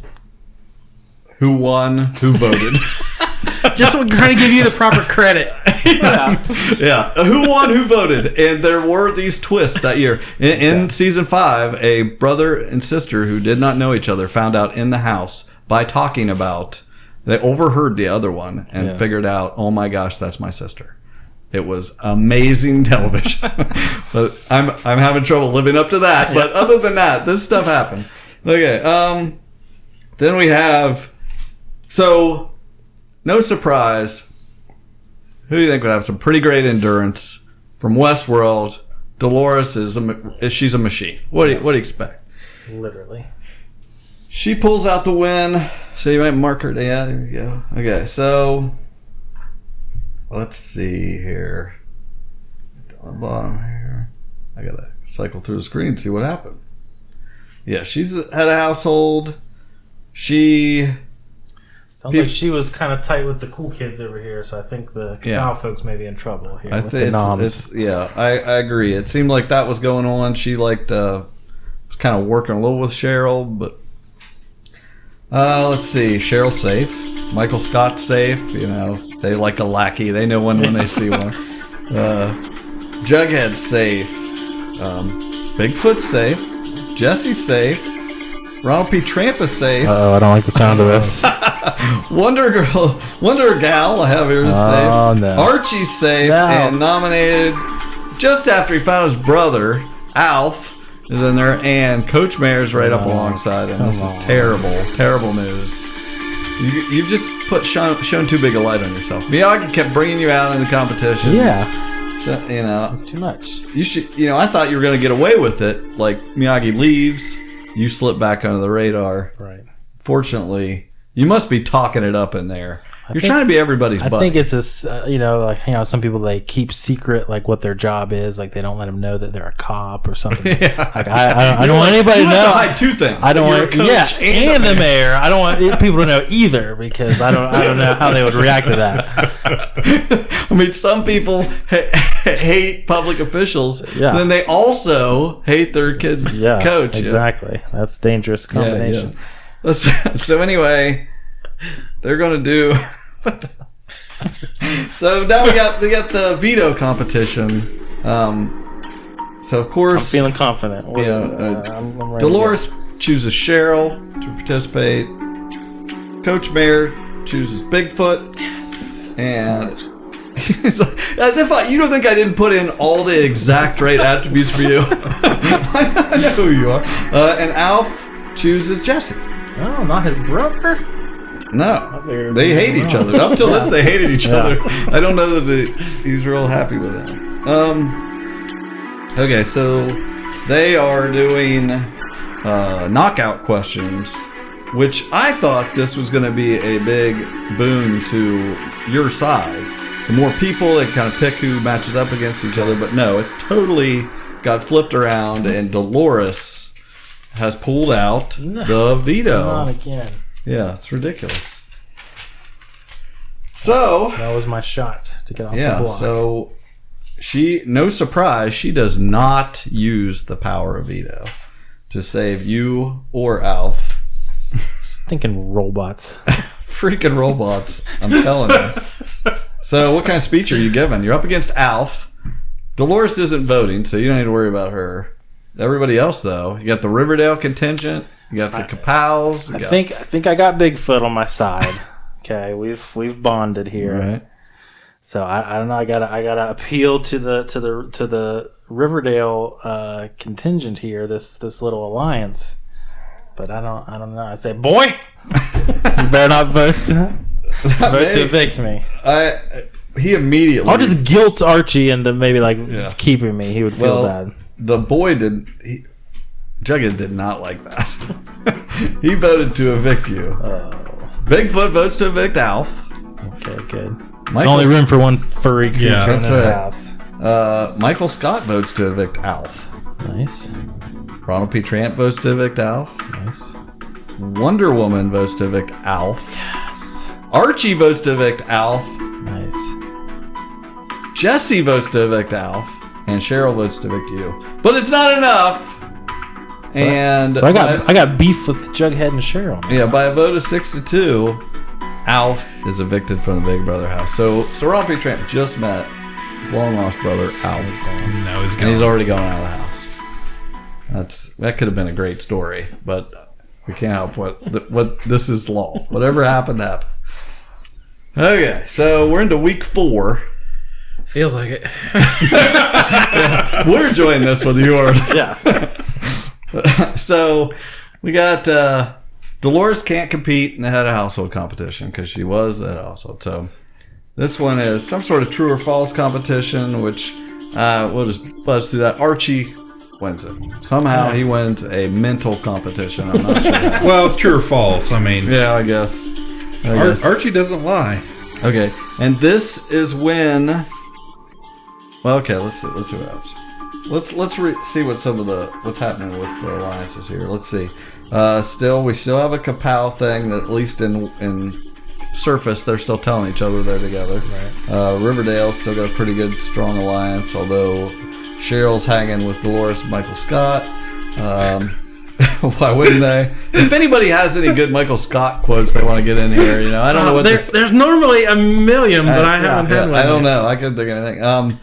who won? Who voted? Just trying to give you the proper credit. Yeah. Who won? Who voted? And there were these twists that year. In season 5, a brother and sister who did not know each other found out in the house by talking about. They overheard the other one and figured out, oh my gosh, that's my sister. It was amazing television. But I'm having trouble living up to that. But other than that, this stuff happened. Okay. Then we have. So, no surprise. Who do you think would have some pretty great endurance from Westworld? Dolores she's a machine. What do you expect? Literally. She pulls out the win. So you might mark her. Yeah, there you go. Okay, so let's see here. On the bottom here. I gotta cycle through the screen and see what happened. Yeah, she's had a household. Sounds like she was kind of tight with the cool kids over here, so I think the Ka-Pow folks may be in trouble here with the noms. I agree. It seemed like that was going on. She was kind of working a little with Cheryl, but let's see. Cheryl's safe. Michael Scott's safe. They like a lackey. They know one when they see one. Jughead's safe. Bigfoot's safe. Jesse's safe. Ronald P. Tramp is safe. Oh, I don't like the sound of this. Wonder Gal, I have here is safe. No. Archie's safe and nominated just after he found his brother. Alf is in there, and Coach Mayor's right up alongside him. This is terrible news. You've just shown too big a light on yourself. Miyagi kept bringing you out in the competition. Yeah. It's too much. You should. I thought you were going to get away with it. Like Miyagi leaves, you slip back under the radar. Right. Fortunately, you must be talking it up in there. You're trying to be everybody's buddy. I think it's some people, they keep secret like what their job is. Like they don't let them know that they're a cop or something. Yeah. Like I don't want anybody to know. Have to hide two things. I don't want and the mayor. I don't want people to know either because I don't know how they would react to that. I mean, some people hate public officials. Yeah. Then they also hate their kid's coach. Exactly. That's a dangerous combination. Yeah. So anyway, they're going to do. So now we got the veto competition. So of course, I'm feeling confident. I'm ready. Dolores chooses Cheryl to participate. Coach Mayor chooses Bigfoot. Yes. And it's like, as if you don't think I didn't put in all the exact right attributes for you. I know who you are. And Alf chooses Jesse. Oh, not his brother? No, they hate each other. Up till this, they hated each other. I don't know that he's real happy with them. Okay, so they are doing knockout questions, which I thought this was going to be a big boon to your side. The more people, they kind of pick who matches up against each other. But no, it's totally got flipped around, and Dolores has pulled out the veto. Not again. Yeah, it's ridiculous. So that was my shot to get off the block. So no surprise, she does not use the power of veto to save you or Alf. Thinking robots. Freaking robots, I'm telling you. So what kind of speech are you giving? You're up against Alf. Dolores isn't voting, so you don't need to worry about her. everybody else, though. You got the Riverdale contingent. You got the Ka-Pows. I think I got Bigfoot on my side. Okay, we've bonded here. Right. So I don't know. I gotta appeal to the Riverdale contingent here. This little alliance. But I don't know. I say, boy, you better not vote to evict me. He immediately. I'll just guilt Archie into maybe keeping me. He would feel bad. The boy did. Jughead did not like that. He voted to evict you. Bigfoot votes to evict Alf. Okay, good. There's only room for one furry creature in this house. Michael Scott votes to evict Alf. Nice. Ronald P. Trant votes to evict Alf. Nice. Wonder Woman votes to evict Alf. Yes. Archie votes to evict Alf. Nice. Jesse votes to evict Alf. And Cheryl votes to evict you. But it's not enough. So I got beef with Jughead and Cheryl. Man. Yeah, by a vote of 6-2, Alf is evicted from the Big Brother house. So Ronald P. Trant just met his long lost brother Alf. Now he's gone. And he's already gone out of the house. That could have been a great story, but we can't help what this is law. Whatever happened happened. Okay, so we're into week 4. Feels like it. We're enjoying this one. You are. Yeah. So we got Dolores can't compete in the head of household competition because she was at household. So this one is some sort of true or false competition, which we'll just buzz through that. Archie wins it. Somehow he wins a mental competition. I'm not sure. Well, it's true or false. I mean, Yeah, I guess. Archie doesn't lie. Okay, and this is when. Well, okay, let's see what happens. Let's see what's happening with the alliances here. Let's see. We still have a Ka-Pow thing that at least in surface they're still telling each other they're together. Right. Riverdale still got a pretty good strong alliance, although Cheryl's hanging with Dolores and Michael Scott. Why wouldn't they? If anybody has any good Michael Scott quotes they want to get in here, I don't know what there's normally a million, but I haven't had one. I don't know. I couldn't think of anything.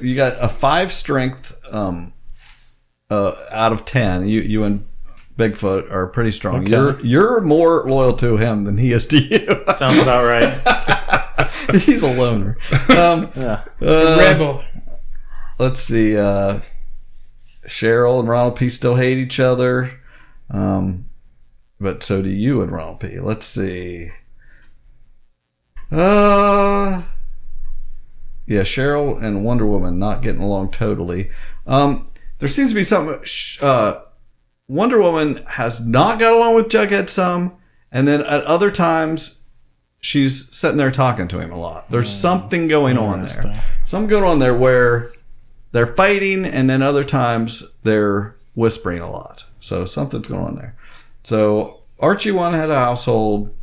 You got a 5 strength out of 10. You and Bigfoot are pretty strong. Okay. You're more loyal to him than he is to you. Sounds about right. He's a loner. Rebel. Let's see. Cheryl and Ronald P. still hate each other, but so do you and Ronald P. Let's see. Yeah, Cheryl and Wonder Woman not getting along totally. There seems to be something. Wonder Woman has not got along with Jughead some, and then at other times she's sitting there talking to him a lot. There's something going on there. Something going on there where they're fighting, and then other times they're whispering a lot. So something's going on there. So Archie won head of household.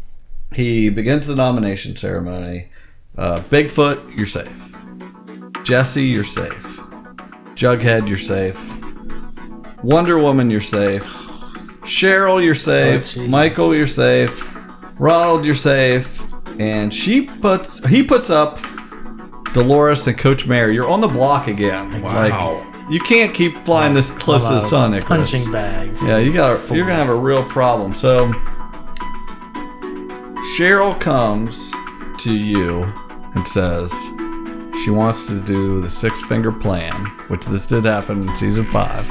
He begins the nomination ceremony. Bigfoot, you're safe. Jesse, you're safe. Jughead, you're safe. Wonder Woman, you're safe. Cheryl, you're safe. Michael, you're safe. Ronald, you're safe. And he puts up Dolores and Coach Mary. You're on the block again. Wow. You can't keep flying this close to the sun, Nicholas. Punching bag. Yeah, you're gonna have a real problem. So Cheryl comes to you and says she wants to do the 6-finger plan, which this did happen in season 5.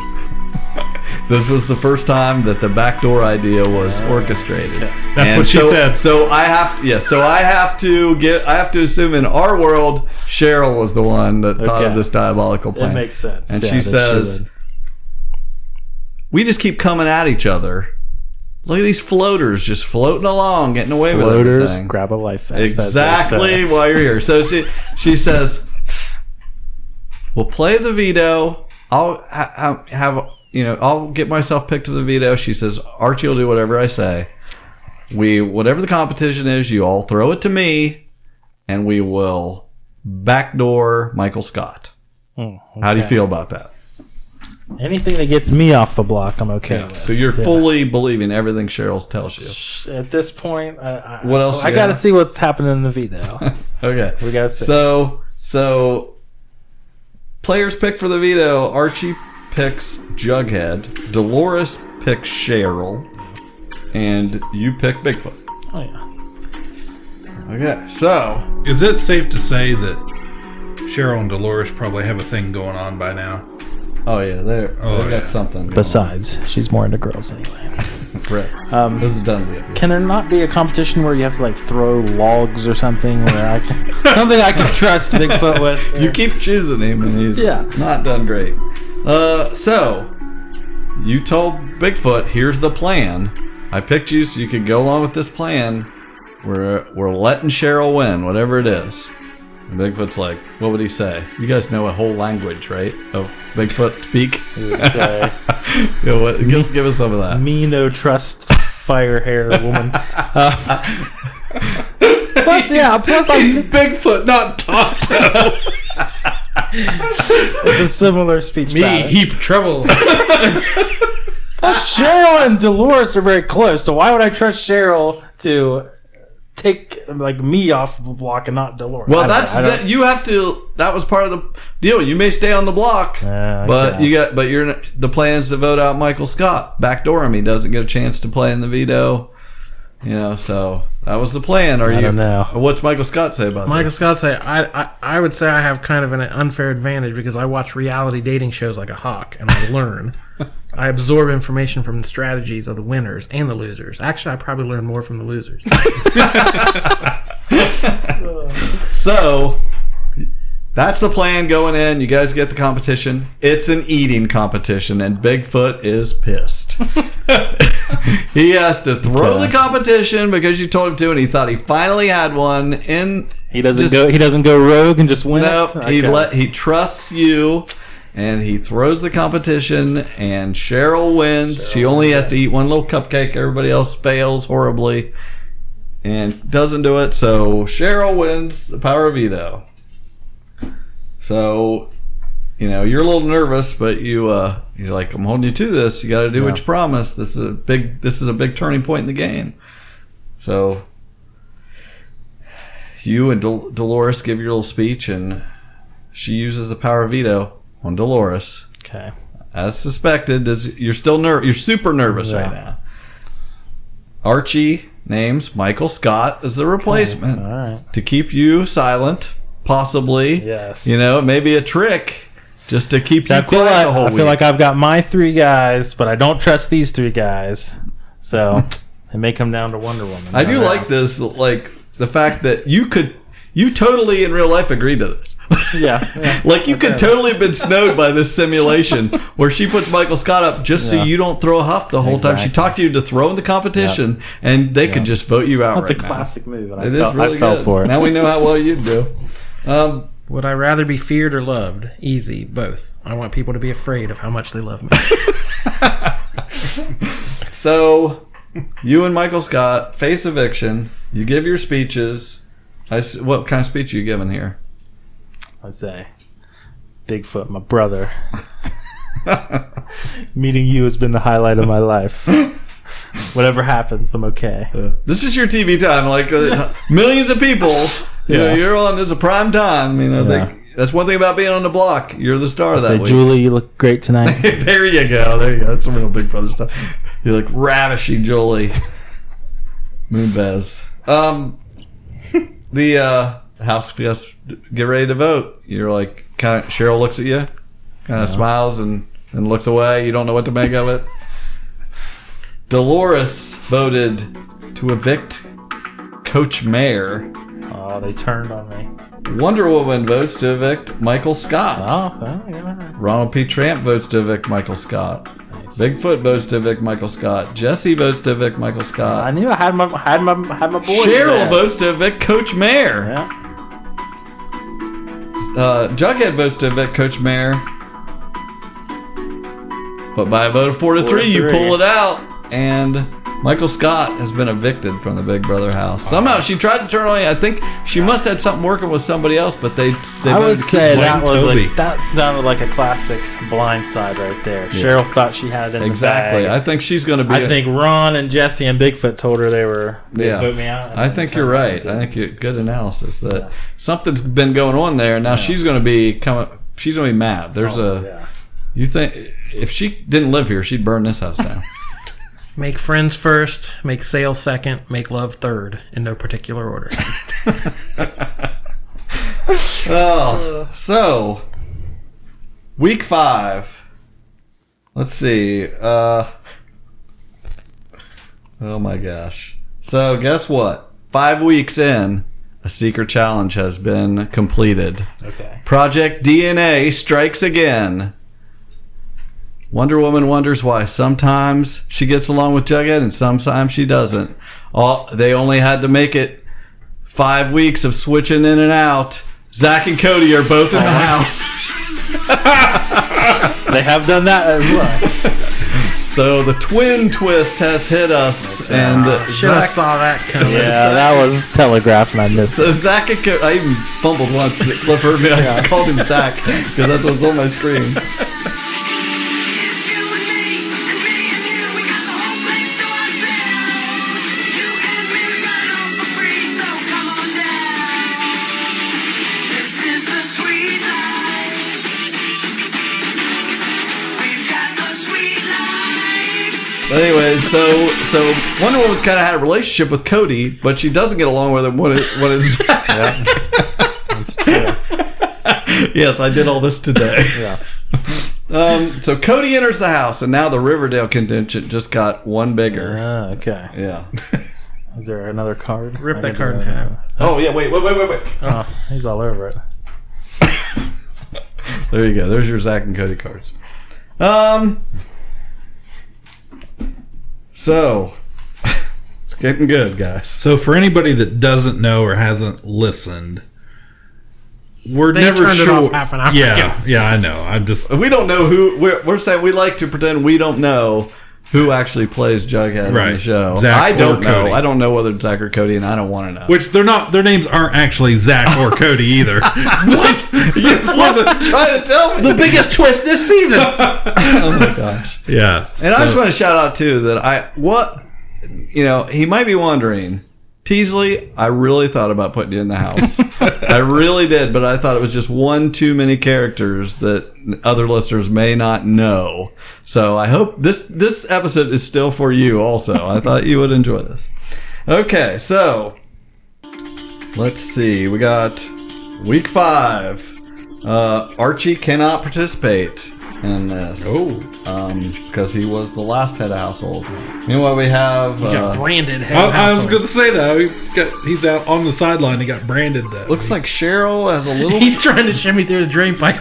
This was the first time that the backdoor idea was orchestrated. That's what she said. So I have to assume in our world, Cheryl was the one that thought of this diabolical plan. That makes sense. And she says, "We just keep coming at each other. Look at these floaters just floating along, getting away with everything. Grab a life vest." Exactly why you're here. So she says, "We'll play the veto. I'll I'll get myself picked to the veto." She says, "Archie will do whatever I say. Whatever the competition is, you all throw it to me, and we will backdoor Michael Scott." Okay. How do you feel about that? Anything that gets me off the block, I'm okay with. So you're fully believing everything Cheryl tells you. At this point, what else? I got to see what's happening in the veto. Okay, we got to see. So players pick for the veto. Archie picks Jughead. Dolores picks Cheryl. And you pick Bigfoot. Oh, yeah. Okay, so Is it safe to say that Cheryl and Dolores probably have a thing going on by now? oh yeah, they've yeah. got something. going Besides, she's more into girls anyway. on. Right. This is done deal. Can there not be a competition where you have to like throw logs or something where something I can trust Bigfoot with? You keep choosing him, and he's not done great. So you told Bigfoot, "Here's the plan. I picked you so you could go along with this plan. We're letting Cheryl win, whatever it is." And Bigfoot's like, what would he say? You guys know a whole language, right? Of Bigfoot speak? He would say, Give us some of that. me no trust fire hair woman. Plus He's Bigfoot, not Tonto. it's a similar speech Me pattern. heap trouble. Plus, Cheryl and Dolores are very close, so why would I trust Cheryl to take like me off the block and not Dolores? Well, you have to. That was part of the deal. You may stay on the block, but the plan is to vote out Michael Scott, backdoor him. He doesn't get a chance to play in the veto. So that was the plan. I don't know. What's Michael Scott say about Michael this? Scott say, I would say I have kind of an unfair advantage because I watch reality dating shows like a hawk and I learn. I absorb information from the strategies of the winners and the losers. Actually, I probably learn more from the losers. So that's the plan going in. You guys get the competition. It's an eating competition, and Bigfoot is pissed. He has to throw the competition because you told him to, and he thought he finally had one. And He doesn't go rogue and just win nope, it? he trusts you, and he throws the competition, and Cheryl wins. She only has to eat one little cupcake. Everybody else fails horribly and doesn't do it. So Cheryl wins the power of veto. So, you're a little nervous, but you're like, I'm holding you to this. You got to do what you promised. This is a big turning point in the game. So you and Dolores give your little speech, and she uses the power of veto on Dolores. Okay. As suspected, you're still you're super nervous right now. Archie names Michael Scott as the replacement All right. to keep you silent, possibly. Yes. Maybe a trick just to keep So you quiet the whole I week. feel like I've got my 3 guys, but I don't trust these 3 guys. So it may come down to Wonder Woman. I do like this, like the fact that you totally in real life agreed to this. Yeah. Like you could totally have been snowed by this simulation where she puts Michael Scott up just so you don't throw a huff the whole time. She talked you into throwing the competition, and they could just vote you out. That's right a now. classic move, and It is really I fell good. for it. Now we know how well you'd do. Would I rather be feared or loved? Easy, both. I want people to be afraid of how much they love me. So, you and Michael Scott face eviction. You give your speeches. What kind of speech are you giving here? I say, Bigfoot, my brother. Meeting you has been the highlight of my life. Whatever happens, I'm okay. This is your TV time. Like millions of people. You're on. This is a prime time. That's one thing about being on the block. You're the star of that week. Julie, you look great tonight. There you go. That's some real Big Brother stuff. You're like ravishing Julie. Moonbez. The house guests get ready to vote. You're like, Cheryl looks at you, kind of smiles and looks away. You don't know what to make of it. Dolores voted to evict Coach Mayer. Oh, they turned on me. Wonder Woman votes to evict Michael Scott. Oh, so, yeah. Ronald P. Tramp votes to evict Michael Scott. Nice. Bigfoot votes to evict Michael Scott. Jesse votes to evict Michael I Scott. knew I had my boys Cheryl there. votes to evict Coach Mayer. Yeah. Jughead votes to evict Coach Mayer. But by a vote of 4-3, you 4-3. pull it out. And Michael Scott has been evicted from the Big Brother house. Somehow she tried to turn on you. I think she must have had something working with somebody else, but they I would say that was Toby. that sounded like a classic Blind Side right there. Cheryl thought she had it in exactly. the bag. I think she's going to be. I think Ron and Jesse and Bigfoot told her they'd vote me out. I think you're right. I think good analysis that something's been going on there. Now she's going to be she's gonna be mad. There's you think if she didn't live here, she'd burn this house down. Make friends first, make sales second, make love third, in no particular order. Oh, so week 5. Let's see. Oh my gosh. So guess what? 5 weeks in, a secret challenge has been completed. Okay. Project DNA strikes again. Wonder Woman wonders why sometimes she gets along with Jughead and sometimes she doesn't. They only had to make it 5 weeks of switching in and out. Zach and Cody are both in the house. They have done that as well. So the twin twist has hit us, and Should have saw that coming. Yeah, that was telegraphed and I missed it. So Zach and Cody, I even fumbled once. Cliff heard me. I just called him Zach because that's what's on my screen. It's you and me and you. We got the whole place to ourselves. You and me, we got it all for free. So come on down. This is the sweet life. We've got the sweet life. But anyway, so Wonder Woman's kind of had a relationship with Cody, but she doesn't get along with him. What is Zach? Yeah. That's true. Yes, I did all this today. Yeah. So Cody enters the house, and now the Riverdale contingent just got one bigger. Okay. Yeah. Is there another card? Rip I that can card do in that. half. Oh yeah. Wait. Oh, he's all over it. There you go. There's your Zach and Cody cards. So it's getting good, guys. So for anybody that doesn't know or hasn't listened, we're They never turned it sure. off half an hour Yeah, I know. I'm just. We don't know who. We're saying we like to pretend we don't know who actually plays Jughead on the Right. show. Zach I don't or know. Cody. I don't know whether it's Zach or Cody, and I don't want to know. Which they're not. Their names aren't actually Zach or Cody either. What? Trying to tell me The biggest twist this season. Oh my gosh! Yeah. And I just want to shout out too that he might be wondering, Teasley, I really thought about putting you in the house. I really did, but I thought it was just one too many characters that other listeners may not know. So I hope this episode is still for you also. I thought you would enjoy this. Okay, so let's see. We got week 5. Archie cannot participate in this. Because he was the last head of household. Meanwhile, we have You got branded head I was household. going to say that. He's out on the sideline. He got branded that. looks like Cheryl has a little. He's trying to shimmy through the drain pipe.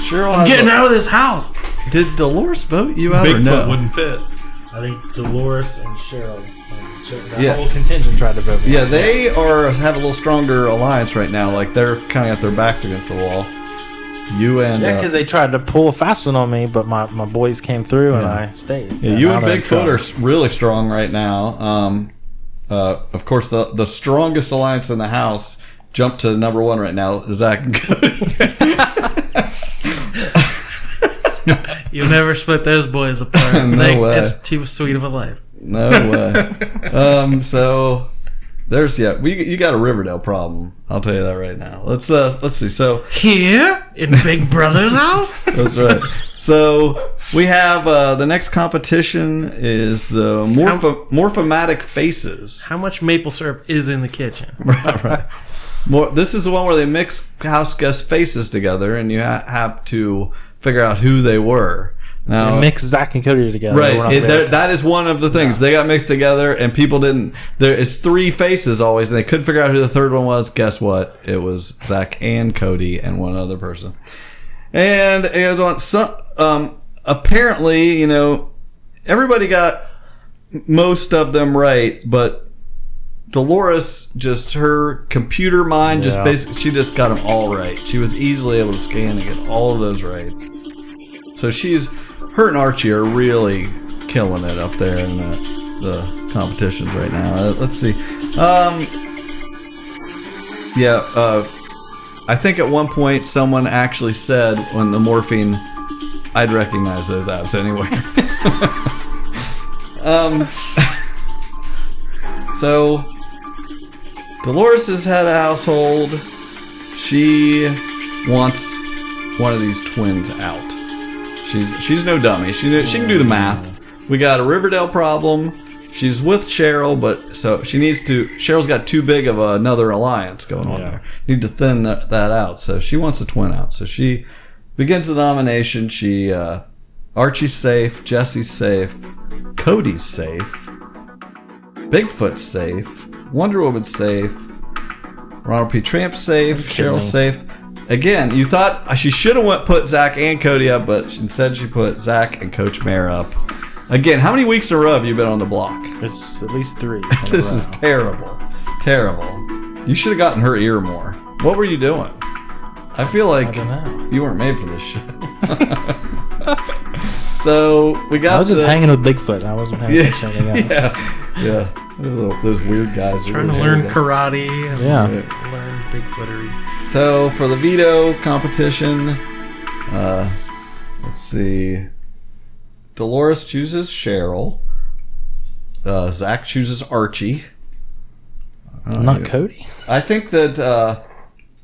Cheryl has Getting out of this house. Did Dolores vote you out or Bigfoot no? wouldn't fit. I think Dolores and Cheryl. That Yeah. whole contingent tried to vote me Yeah, out. they have a little stronger alliance right now. Like they're kind of got their backs against the wall. You and Yeah, because they tried to pull a fast one on me, but my boys came through and I stayed. So you now and they're in Bigfoot trouble. are really strong right now. Of course, the strongest alliance in the house jumped to number 1 right now. Zach and Cody. You'll never split those boys apart. No way. It's too sweet of a life. No way. So there's you got a Riverdale problem. I'll tell you that right now. Let's see. So Here in Big Brother's house. that's right. So we have the next competition is the morphomatic faces. How much maple syrup is in the kitchen? Right. This is the one where they mix house guest faces together, and you have to figure out who they were. Now, Mix Zach and Cody together. right, We're not there. that is one of the things. They got mixed together, and people didn't. It's 3 faces always, and they couldn't figure out who the third one was. Guess what? It was Zach and Cody and one other person. And it goes on. Some apparently, everybody got most of them right, but Dolores, just her computer mind, just Yeah. basically, she just got them all right. She was easily able to scan and get all of those right. So her and Archie are really killing it up there in the competitions right now. Let's see. I think at one point someone actually said when the morphine, I'd recognize those abs anyway. So Dolores has had a household. She wants one of these twins out. She's no dummy. She can do the math. We got a Riverdale problem. She's with Cheryl, but so she needs to. Cheryl's got too big of another alliance going on there. Need to thin that out. So she wants a twin out. So she begins the nomination. Archie's safe. Jesse's safe. Cody's safe. Bigfoot's safe. Wonder Woman's safe. Ronald P. Tramp's safe. Cheryl's safe. Again, you thought she should have put Zach and Cody up, but instead she put Zach and Coach Mayer up. Again, how many weeks in a row have you been on the block? It's at least 3. This is terrible. Terrible. You should have gotten her ear more. What were you doing? I feel like I don't know. you weren't made for this shit. So we got I was just hanging with Bigfoot. I wasn't paying attention to anything else. Yeah. Those weird guys. Trying to learn karate and Yeah. learn Bigfootery. So for the veto competition, let's see. Dolores chooses Cheryl. Zach chooses Archie. Not Cody. I think that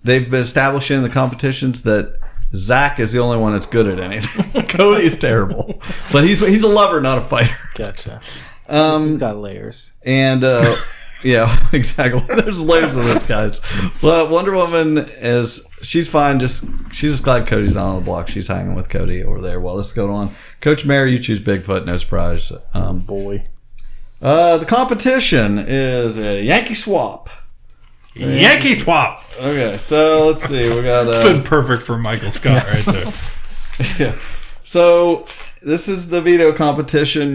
they've been establishing in the competitions that Zach is the only one that's good at anything. Cody's terrible, but he's a lover, not a fighter. Gotcha. He's got layers. And yeah, exactly. There's layers of this, guys. But Wonder Woman she's fine. She's just glad Cody's not on the block. She's hanging with Cody over there while this is going on. Coach Mayer, you choose Bigfoot. No surprise. Boy. The competition is a Yankee swap. Yankee swap. Okay, so let's see. We got Been perfect for Michael Scott right there. yeah. So this is the veto competition.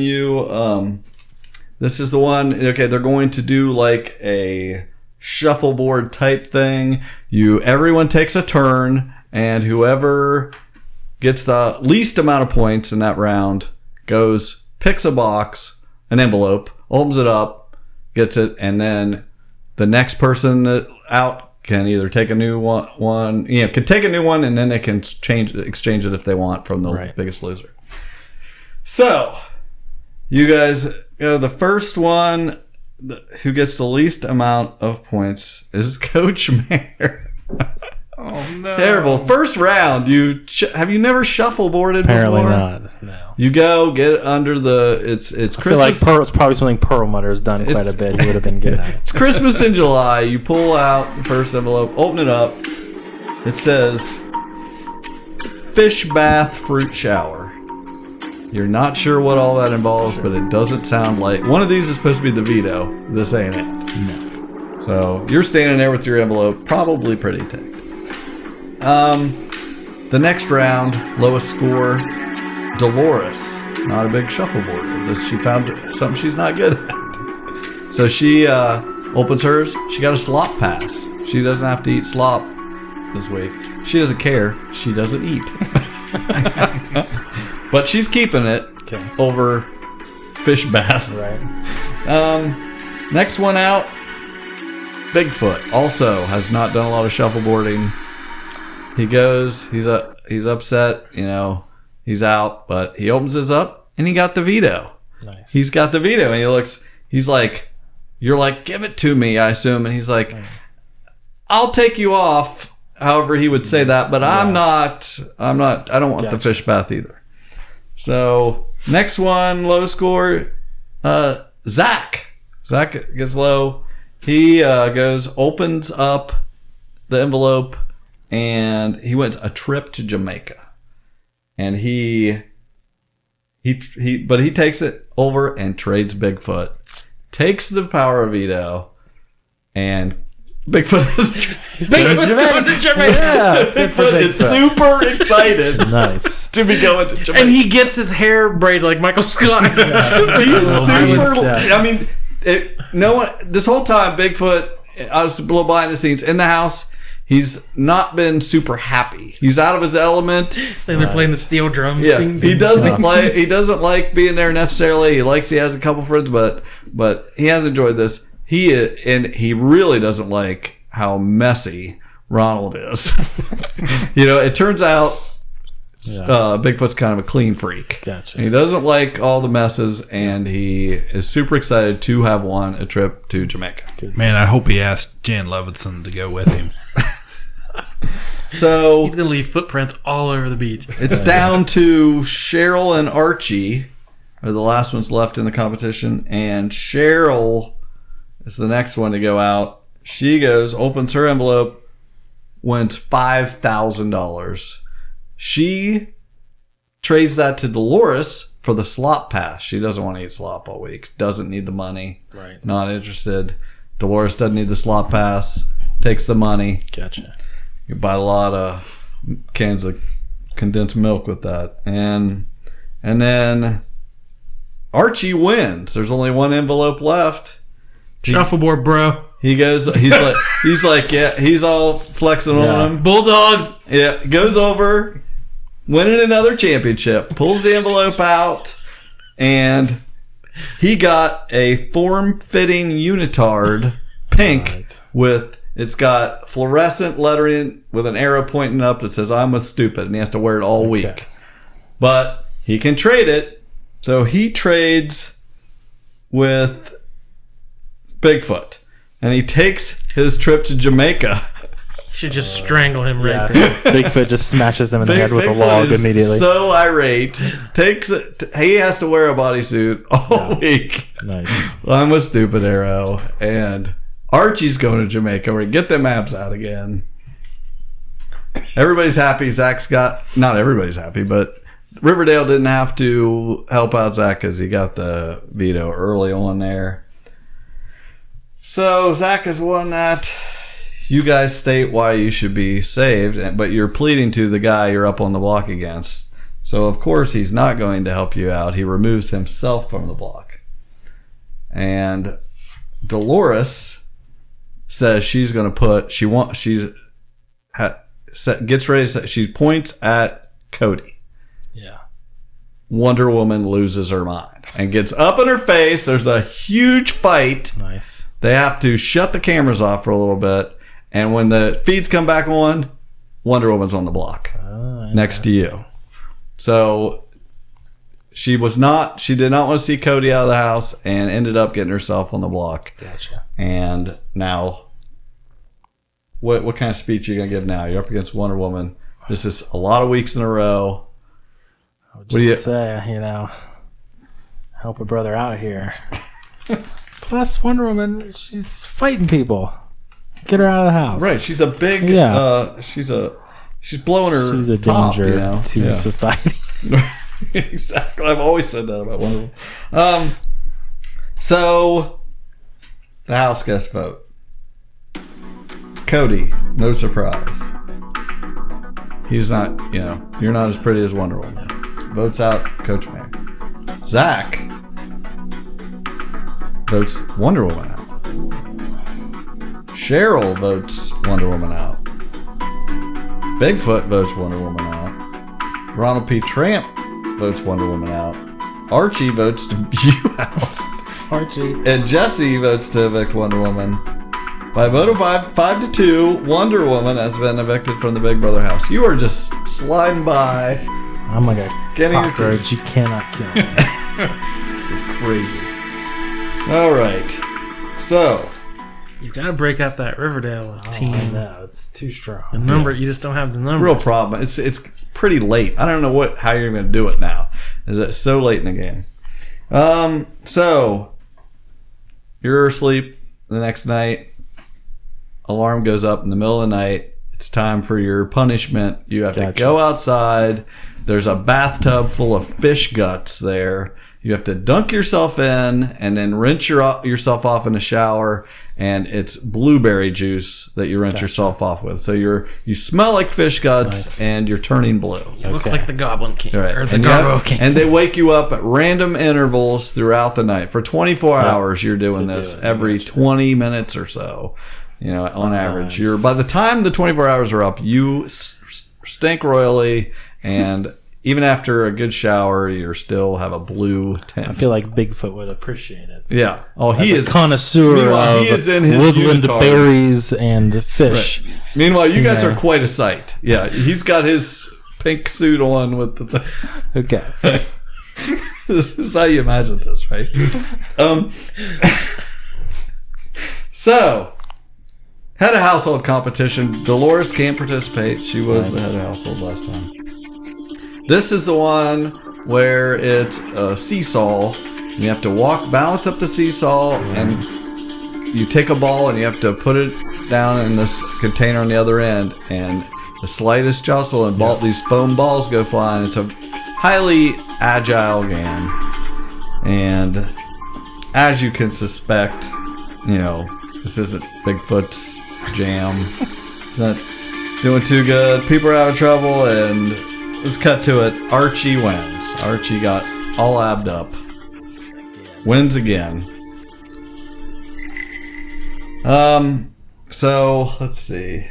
This is the one. Okay, they're going to do like a shuffleboard type thing. Everyone takes a turn, and whoever gets the least amount of points in that round picks a box, an envelope, opens it up, gets it, and then the next person out can either take a new one, can take a new one, and then they can exchange it if they want from the biggest loser. So, you guys, the first one who gets the least amount of points is Coach Mayer. Oh no! Terrible. First round. Have you never shuffleboarded Apparently before? not. No. You get under the. It's Christmas. I feel like it's probably something Perlmutter has done quite a bit. He would have been good at it. It's Christmas in July. You pull out the first envelope, open it up. It says fish bath fruit shower. You're not sure what all that involves, but it doesn't sound like one of these is supposed to be the veto. This ain't it. No. So you're standing there with your envelope, probably pretty ticked. The next round, lowest score, Dolores. Not a big shuffleboard. She found something she's not good at. So she opens hers. She got a slop pass. She doesn't have to eat slop this week. She doesn't care. She doesn't eat. But she's keeping it over fish bath. Right. Next one out, Bigfoot. Also has not done a lot of shuffleboarding. He goes, he's upset, he's out, but he opens his up and he got the veto. Nice. He's got the veto and he's like, you're like, give it to me, I assume. And he's like, I'll take you off. However, he would say that, but I don't want the fish bath either. So next one, low score, Zach. Zach gets low. He opens up the envelope, and he went a trip to Jamaica. And he takes it over and trades Bigfoot. Takes the power of veto, and Bigfoot's going to Jamaica. Yeah, Bigfoot is super excited. Nice. To be going to Jamaica. And he gets his hair braided like Michael Scott. He's super. I mean, this whole time, Bigfoot, I was a little behind the scenes in the house. He's not been super happy. He's out of his element. They're playing the steel drums. Yeah, Ding, he ding. doesn't like being there necessarily. He has a couple friends, but he has enjoyed this. He really doesn't like how messy Ronald is. It turns out Bigfoot's kind of a clean freak. Gotcha. And he doesn't like all the messes, and he is super excited to have won a trip to Jamaica. Man, I hope he asked Jan Levinson to go with him. So He's gonna leave footprints all over the beach. it's down to Cheryl and Archie are the last ones left in the competition, and Cheryl is the next one to go out. She goes, opens her envelope, wins $5,000. She trades that to Dolores for the slop pass. She doesn't want to eat slop all week. Doesn't need the money. Right. Not interested. Dolores doesn't need the slop pass. Takes the money. Gotcha. You buy a lot of cans of condensed milk with that. And then Archie wins. There's only one envelope left. Shuffleboard, bro. He goes, he's like, yeah, he's all flexing on him. Bulldogs. Yeah, goes over, winning another championship, pulls the envelope out, and he got a form-fitting unitard, pink, Right. with, it's got fluorescent lettering with an arrow pointing up that says, I'm with stupid, and he has to wear it all week. But he can trade it, so he trades with Bigfoot, and he takes his trip to Jamaica. You should just strangle him right Yeah. there. Bigfoot just smashes him in the head with a Bigfoot log is immediately. So irate, takes it. He has to wear a bodysuit all week. Nice. I'm a stupid arrow, and Archie's going to Jamaica. We're gonna get them abs out again. Everybody's happy. Zach's got, not everybody's happy, but Riverdale didn't have to help out Zach because he got the veto early on there. So Zach has won that. You guys state why you should be saved, but you're pleading to the guy you're up on the block against. So of course he's not going to help you out. He removes himself from the block. And Dolores says she's going to put, gets ready to, she points at Cody. Yeah. Wonder Woman loses her mind and gets up in her face. There's a huge fight. Nice. They have to shut the cameras off for a little bit. And when the feeds come back on, Wonder Woman's on the block next to you. So she did not want to see Cody out of the house and ended up getting herself on the block. Gotcha. And now, what kind of speech are you going to give now? You're up against Wonder Woman. This is a lot of weeks in a row. I would What do just say, help a brother out here. Plus, Wonder Woman, she's fighting people. Get her out of the house. Right, she's a big. Yeah. She's blowing her. She's a top, danger you know? to Yeah. society. Exactly. I've always said that about Wonder Woman. So the house guest vote. Cody, no surprise. He's not. You're not as pretty as Wonder Woman. Votes out Coach Man. Zach votes Wonder Woman out. Cheryl votes Wonder Woman out. Bigfoot votes Wonder Woman out. Ronald P. Tramp votes Wonder Woman out. Archie votes to you out. Archie. And Jesse votes to evict Wonder Woman. By a vote of 5-2, Wonder Woman has been evicted from the Big Brother house. You are just sliding by. I'm like a Getting your cockroach. You cannot kill me. It's crazy. All right. So, You got to break up that Riverdale team. No, it's too strong. The number, you just don't have the number. real problem. It's pretty late. I don't know how you're going to do it now. Is it so late in the game? So you're asleep the next night. Alarm goes up in the middle of the night. It's time for your punishment. You have to go outside. There's a bathtub full of fish guts there. You have to dunk yourself in and then rinse yourself off in a shower. And it's blueberry juice that you rinse yourself off with. So you smell like fish guts and you're turning blue. You look like the Goblin King. Right. Or the And Garbo King. And they wake you up at random intervals throughout the night. For 24 hours, you're doing this every 20 minutes or so. On average. By the time the 24 hours are up, you stink royally, and even after a good shower, you still have a blue tint. I feel like Bigfoot would appreciate it. Yeah. Oh, As he a is connoisseur Meanwhile, of he is in his woodland unitard. berries and fish. Right. Meanwhile, you guys Yeah. are quite a sight. Yeah, he's got his pink suit on with the thing. Okay. This is how you imagine this, right? So Head of household competition. Dolores can't participate. She was the head of household last time. This is the one where it's a seesaw. You have to balance up the seesaw, and you take a ball and you have to put it down in this container on the other end. And the slightest jostle and these foam balls go flying. It's a highly agile game. And as you can suspect, this isn't Bigfoot's jam. It's not doing too good. People are having trouble, and let's cut to it. Archie wins. Archie got all abbed up. Wins again. So let's see.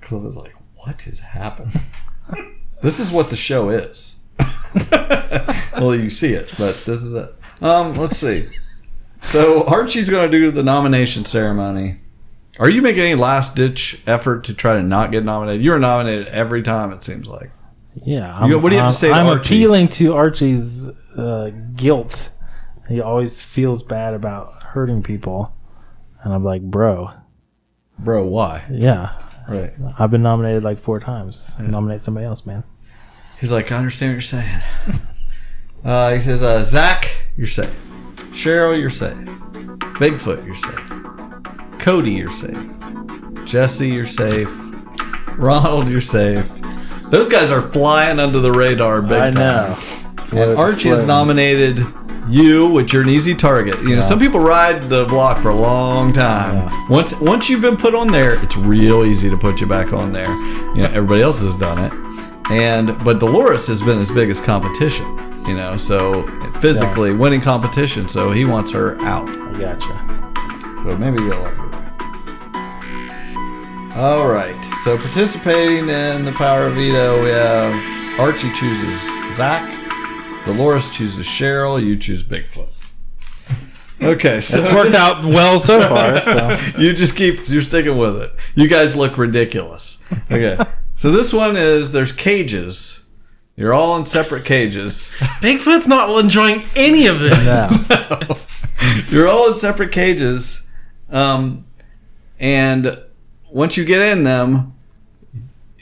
Cliff is like, what is happening? This is what the show is. Well, you see it, but this is it. Let's see. So Archie's going to do the nomination ceremony. Are you making any last-ditch effort to try to not get nominated? You were nominated every time, it seems like. Yeah. What do you have to say to I'm Archie? appealing to Archie's guilt. He always feels bad about hurting people. And I'm like, bro. Bro, why? Yeah. Right. I've been nominated like 4 times. Nominate somebody else, man. He's like, I understand what you're saying. He says, Zach, you're safe. Cheryl, you're safe. Bigfoot, you're safe. Cody, you're safe. Jesse, you're safe. Ronald, you're safe. Those guys are flying under the radar big time. I know. And Archie has nominated you, which you're an easy target. Some people ride the block for a long time. Yeah. Once you've been put on there, it's real easy to put you back on there. Everybody else has done it. But Dolores has been his biggest competition. So physically winning competition, so he wants her out. I gotcha. So maybe you'll like it. All right. So participating in the Power of Veto, we have Archie chooses Zach, Dolores chooses Cheryl, you choose Bigfoot. Okay, so It's worked out well so far. So you're sticking with it. You guys look ridiculous. Okay, so this one is there's cages. You're all in separate cages. Bigfoot's not enjoying any of this. no. You're all in separate cages, and once you get in them,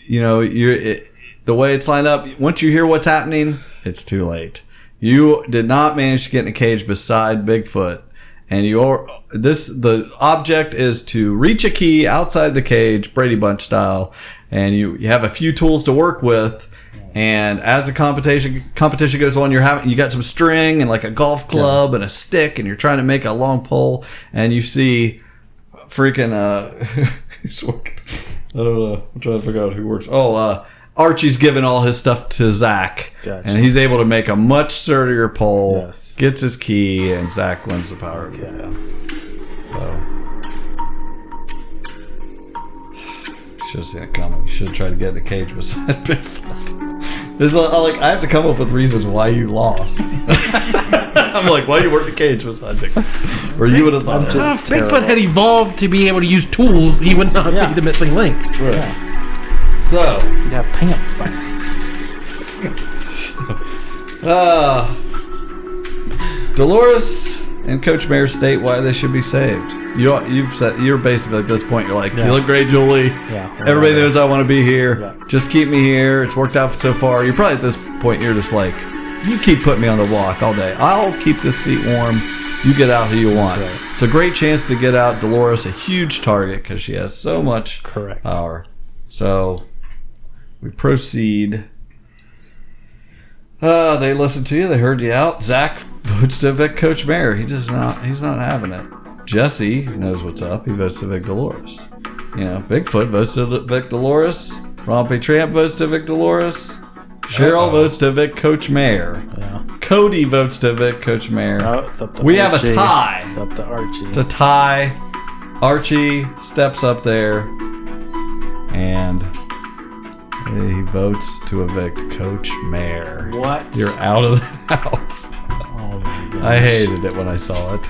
the way it's lined up. Once you hear what's happening, it's too late. You did not manage to get in a cage beside Bigfoot, and the object is to reach a key outside the cage, Brady Bunch style, and you have a few tools to work with. And as the competition goes on, you got some string and like a golf club and a stick, and you're trying to make a long pole, and you see freaking I don't know. I'm trying to figure out who works. Archie's giving all his stuff to Zach, Gotcha. and he's able to make a much sturdier pole. Yes. Gets his key, and Zach wins the power of veto. So should have seen it coming. You should have tried to get in the cage beside Bigfoot. It's like I have to come up with reasons why you lost. I'm like, why you weren't in the cage beside Bigfoot? Or you would have thought. If Bigfoot had evolved to be able to use tools, he would not be the missing link. Right. Yeah. So, You'd have pants by now. Dolores and Coach Mayer state why they should be saved. You're basically at this point. You're like, you look great, Julie. Yeah. Everybody knows I want to be here. Yeah. Just keep me here. It's worked out so far. You're probably at this point. You're just like, you keep putting me on the block all day. I'll keep this seat warm. You get out who you want. Right. It's a great chance to get out Dolores, a huge target because she has so much Correct. power. So we proceed. They listened to you. They heard you out. Zach votes to evict Coach Mayer. He's not having it. Jesse knows what's up. He votes to evict Dolores. Bigfoot votes to evict Dolores. Rompy Tramp votes to evict Dolores. Cheryl votes to evict Coach Mayer. Yeah. Cody votes to evict Coach Mayer. Oh, it's up to We Archie. have a tie. It's up to Archie. It's a tie. Archie steps up there, and he votes to evict Coach Mayer. What? You're out of the house. Oh my gosh. I hated it when I saw it.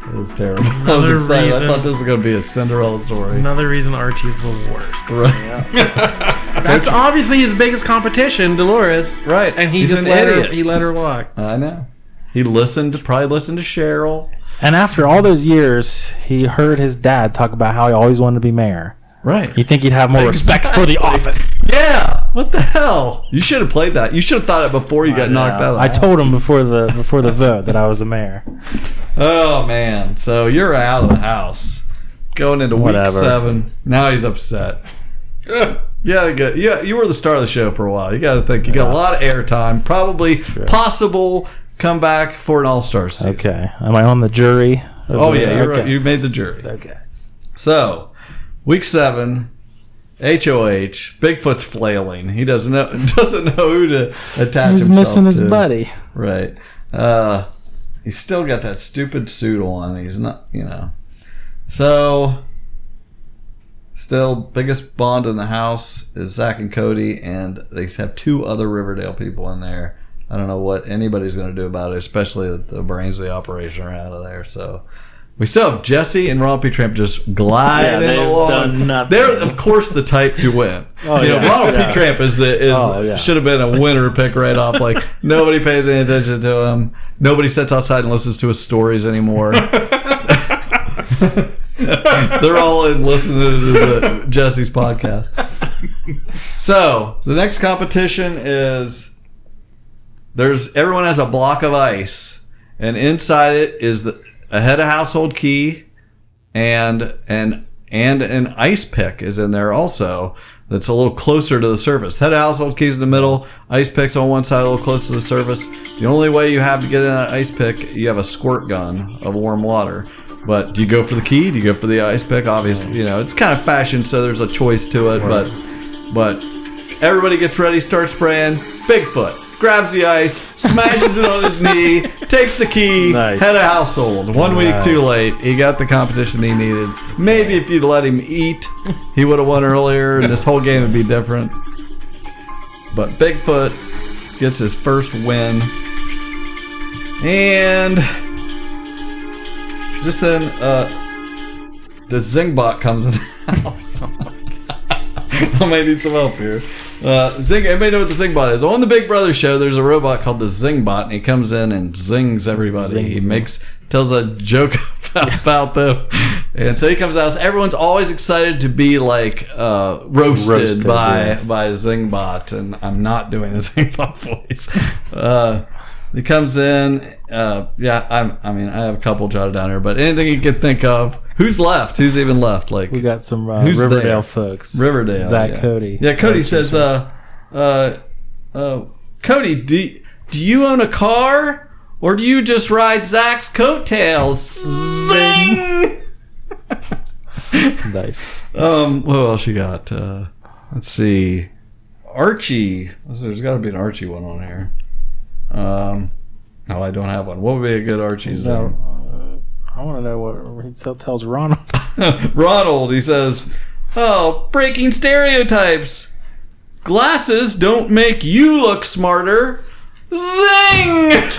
It was terrible. I was Another excited. reason- I thought this was going to be a Cinderella story. Another reason Archie's the worst. Right. That's obviously his biggest competition, Dolores. Right. And he He's just an let her. idiot. He let her walk. I know. He probably listened to Cheryl. And after all those years, he heard his dad talk about how he always wanted to be mayor. Right. You think he'd have more respect for the office? Yeah. What the hell? You should have played that. You should have thought it before you got knocked out of the I house. told him before the vote that I was a mayor. Oh, man. So you're out of the house. Going into Whatever. week 7. Now he's upset. Yeah, you were the star of the show for a while. You got to think. You got a lot of airtime. Probably possible comeback for an all-star season. Okay. Am I on the jury? Oh, yeah. You're okay. right. You made the jury. Okay. So, week 7, HOH, Bigfoot's flailing. He doesn't know who to attach He's himself missing his to. buddy. Right. He's still got that stupid suit on. He's not, So, still, biggest bond in the house is Zach and Cody, and they have 2 other Riverdale people in there. I don't know what anybody's going to do about it, especially that the brains of the operation are out of there. So, we still have Jesse and Rompy Tramp just gliding they've along. done nothing. They're, of course, the type to win. Rompy Tramp should have been a winner pick right off. Like, nobody pays any attention to him. Nobody sits outside and listens to his stories anymore. They're all in listening to Jesse's podcast. So, the next competition is everyone has a block of ice, and inside it is a head of household key, and an ice pick is in there also. That's a little closer to the surface. Head of household keys in the middle, ice picks on one side, a little closer to the surface. The only way you have to get in that ice pick, you have a squirt gun of warm water. But do you go for the key? Do you go for the ice pick? Obviously, it's kind of fashion, so there's a choice to it. Right. But everybody gets ready, starts spraying. Bigfoot grabs the ice, smashes it on his knee, takes the key, Nice. head of household. 1 week too late. He got the competition he needed. Maybe if you'd let him eat, he would have won earlier, and this whole game would be different. But Bigfoot gets his first win. And just then, the Zingbot comes in the house. Oh my God. I might need some help here. Everybody know what the Zingbot is? On the Big Brother show, there's a robot called the Zingbot, and he comes in and zings everybody. Tells a joke about them, and so he comes out. So everyone's always excited to be like roasted by Zingbot, and I'm not doing a Zingbot voice. He comes in. I have a couple jotted down here, but anything you can think of. Who's left? Who's even left? Like, We got some Who's Riverdale there? folks. Riverdale. Zach, yeah. Cody. Yeah, Cody says, Cody, do you own a car? Or do you just ride Zach's coattails? Zing! Nice. What else you got? Let's see. Archie. There's got to be an Archie one on here. No, I don't have one. What would be a good Archie's? I want to know what he tells Ronald. Ronald, he says, breaking stereotypes. Glasses don't make you look smarter. Zing!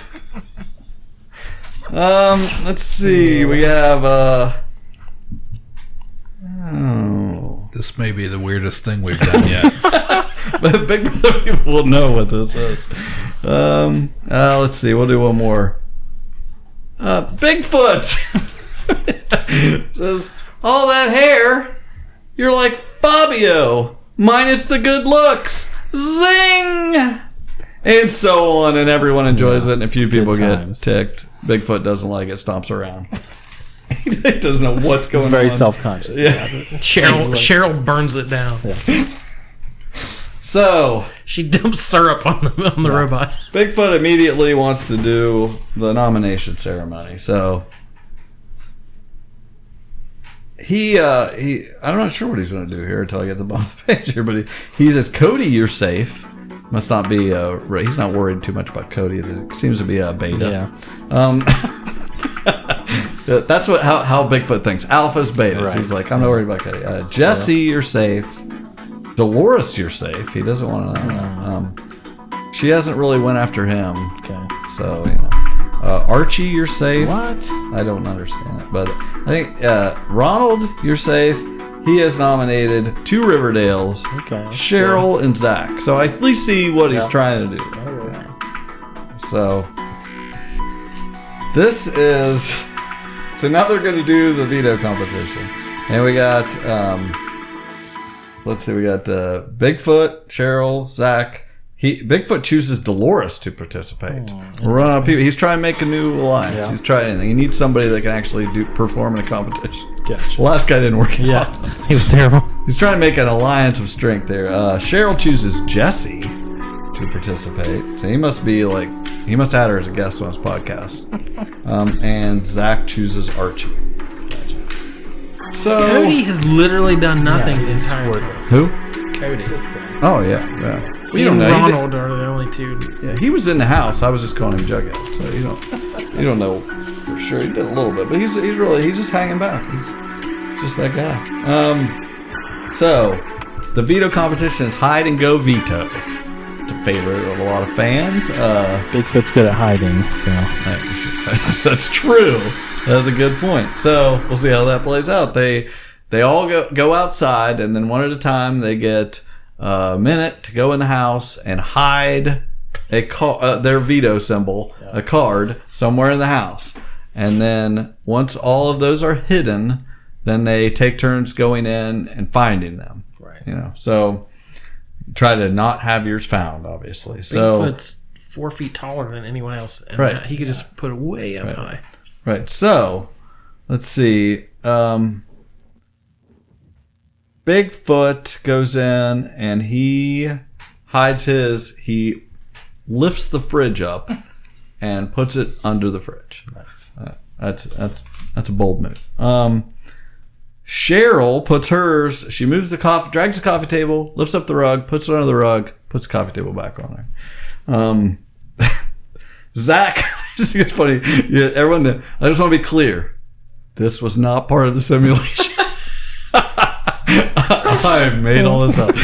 Let's see. We have, This may be the weirdest thing we've done yet. but Big Brother people will know what this is. Let's see. We'll do one more. Bigfoot says, all that hair, you're like Fabio, minus the good looks. Zing! And so on, and everyone enjoys it, and a few people get ticked. Bigfoot doesn't like it, stomps around. He doesn't know what's going on. Very self-conscious. Yeah. Cheryl burns it down. Yeah. So She dumps syrup on the robot. Bigfoot immediately wants to do the nomination ceremony. So I'm not sure what he's going to do here until I get to the bottom of the page here, but he says, Cody, you're safe. Must not be, he's not worried too much about Cody. There seems to be a beta. Yeah. That's how Bigfoot thinks. Alphas, betas. Right. He's like, I'm not worried about Cody. Jesse, you're safe. Dolores, you're safe. He doesn't want to know. She hasn't really went after him. Okay. So, Archie, you're safe. What? I don't understand it. But I think Ronald, you're safe. He has nominated 2 Riverdales, Okay. Cheryl and Zach. So I at least see what he's trying to do. Okay. So this is So now they're going to do the veto competition. And we got, let's see, we got Bigfoot, Cheryl, Zach. Bigfoot chooses Dolores to participate. We're running out of people. He's trying to make a new alliance. Yeah. He's trying anything. He needs somebody that can actually perform in a competition. Gotcha. The last guy didn't work Yeah, out. he was terrible. He's trying to make an alliance of strength there. Cheryl chooses Jesse to participate. So he must have had her as a guest on his podcast. And Zach chooses Archie. So Cody has literally done nothing the he's entire time. worthless. who? Cody. Oh yeah. He You don't and know. He did- Ronald are the only two. Yeah, he was in the house. I was just calling him Jughead, so you don't know for sure. He did a little bit, but he's just hanging back. He's just that guy. So the veto competition is hide and go veto. It's a favorite of a lot of fans. Bigfoot's good at hiding, so That's true. That's a good point. So we'll see how that plays out. They all go outside, and then one at a time they get a minute to go in the house and hide their veto symbol, a card, somewhere in the house. And then once all of those are hidden, then they take turns going in and finding them. Right. So try to not have yours found, obviously. So Bigfoot's 4 feet taller than anyone else. And Right. he could just put it way up high. right. So let's see. Bigfoot goes in and he hides his. He lifts the fridge up and puts it under the fridge. nice. That's a bold move. Cheryl puts hers. She moves drags the coffee table, lifts up the rug, puts it under the rug, puts the coffee table back on there. Zach, I just think it's funny. Yeah, everyone, I just want to be clear. This was not part of the simulation. I made all this up.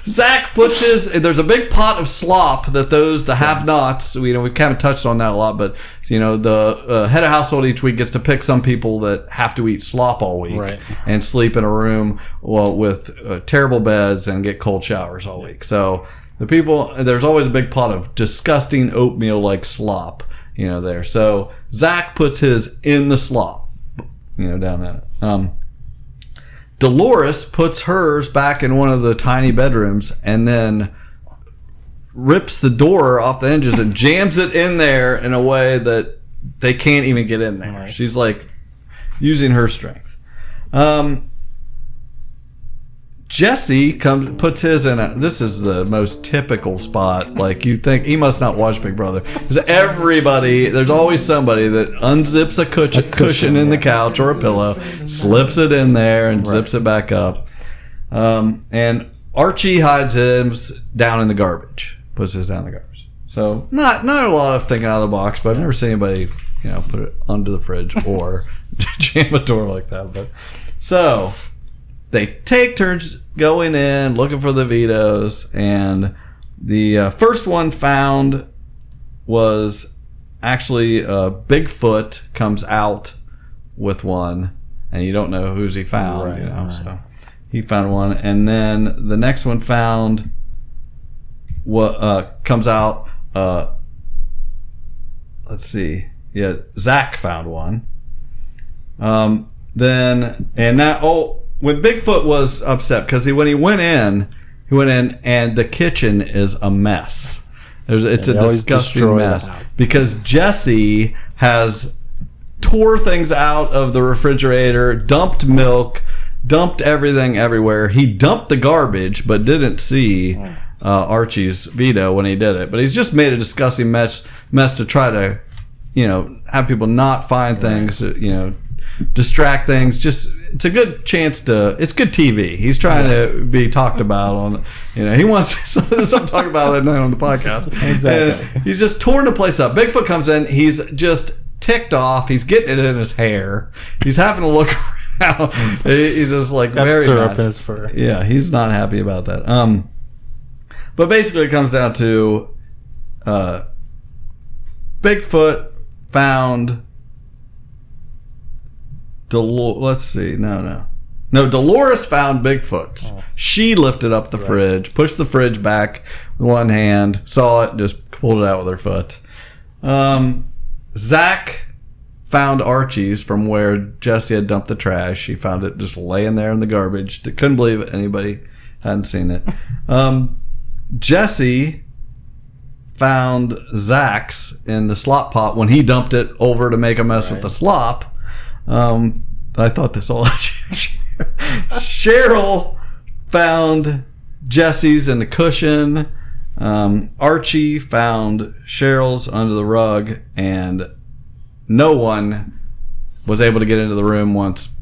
Zach puts his. There's a big pot of slop that the have-nots. We haven't touched on that a lot, but the head of household each week gets to pick some people that have to eat slop all week Right. and sleep in a room with terrible beds and get cold showers all week. So there's always a big pot of disgusting oatmeal-like slop, there. So Zach puts his in the slop, down in it. Dolores puts hers back in one of the tiny bedrooms and then rips the door off the hinges and jams it in there in a way that they can't even get in there. Nice. She's like using her strength. Jesse puts his in this is the most typical spot. Like, you think he must not watch Big Brother. Because there's always somebody that unzips a cushion in the couch or a pillow, slips it in there and zips it back up. And Archie hides his down in the garbage. Puts his down in the garbage. So not a lot of thinking out of the box, but I've never seen anybody, put it under the fridge or jam a door like that. But so they take turns going in, looking for the vetoes, and the first one found was actually Bigfoot comes out with one, and you don't know who's he found, Right. So he found one, and then the next one found what comes out. Let's see, Zach found one. When Bigfoot was upset, because when he went in and the kitchen is a mess. It's a they always disgusting destroy the mess house. because Jesse has tore things out of the refrigerator, dumped milk, dumped everything everywhere. He dumped the garbage, but didn't see Archie's veto when he did it. But he's just made a disgusting mess to try to, have people not find things, distract things. It's a good chance it's good TV. He's trying to be talked about on, he wants something to talk about that night on the podcast. Exactly. And he's just torn the place up. Bigfoot comes in. He's just ticked off. He's getting it in his hair. He's having to look around. He's just like Got very syrup mad. in his fur. Yeah, he's not happy about that. But basically it comes down to Bigfoot found let's see. No, Dolores found Bigfoot. Oh. She lifted up the fridge, pushed the fridge back with one hand, saw it, just pulled it out with her foot. Zach found Archie's from where Jesse had dumped the trash. He found it just laying there in the garbage. Couldn't believe it. Anybody hadn't seen it. Jesse found Zach's in the slop pot when he dumped it over to make a mess with the slop. I thought this all. Cheryl found Jesse's in the cushion. Archie found Cheryl's under the rug, and no one was able to get into the room once,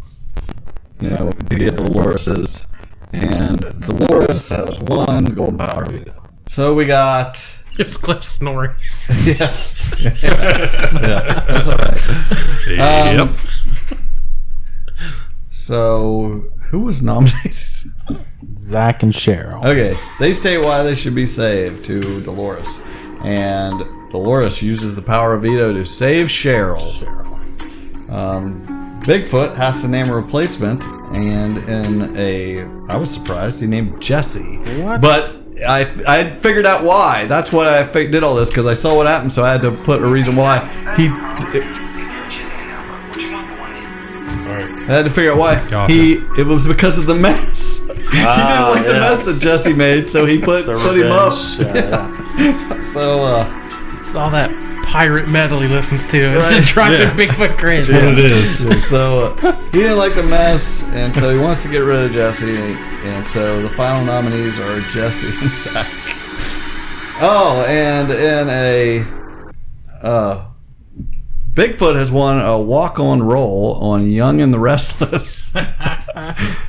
to get Dolores's. And Dolores has one golden power veto. So we got. It was Cliff snoring. Yeah, that's all right. Yep. So who was nominated? Zach and Cheryl. Okay, they state why they should be saved to Dolores, and Dolores uses the power of veto to save Cheryl. Bigfoot has to name a replacement, and I was surprised he named Jesse. What? But I had figured out why. That's why I did all this, because I saw what happened, so I had to put a reason why. I had to figure out why. Gotcha. It was because of the mess. He didn't like the mess that Jesse made, so he put him up. So It's all that pirate metal he listens to. It's Right. driving Yeah. Bigfoot crazy. That's what it is. So he didn't like the mess, and so he wants to get rid of Jesse. And so the final nominees are Jesse and Zach. Oh, and in Bigfoot has won a walk-on role on Young and the Restless.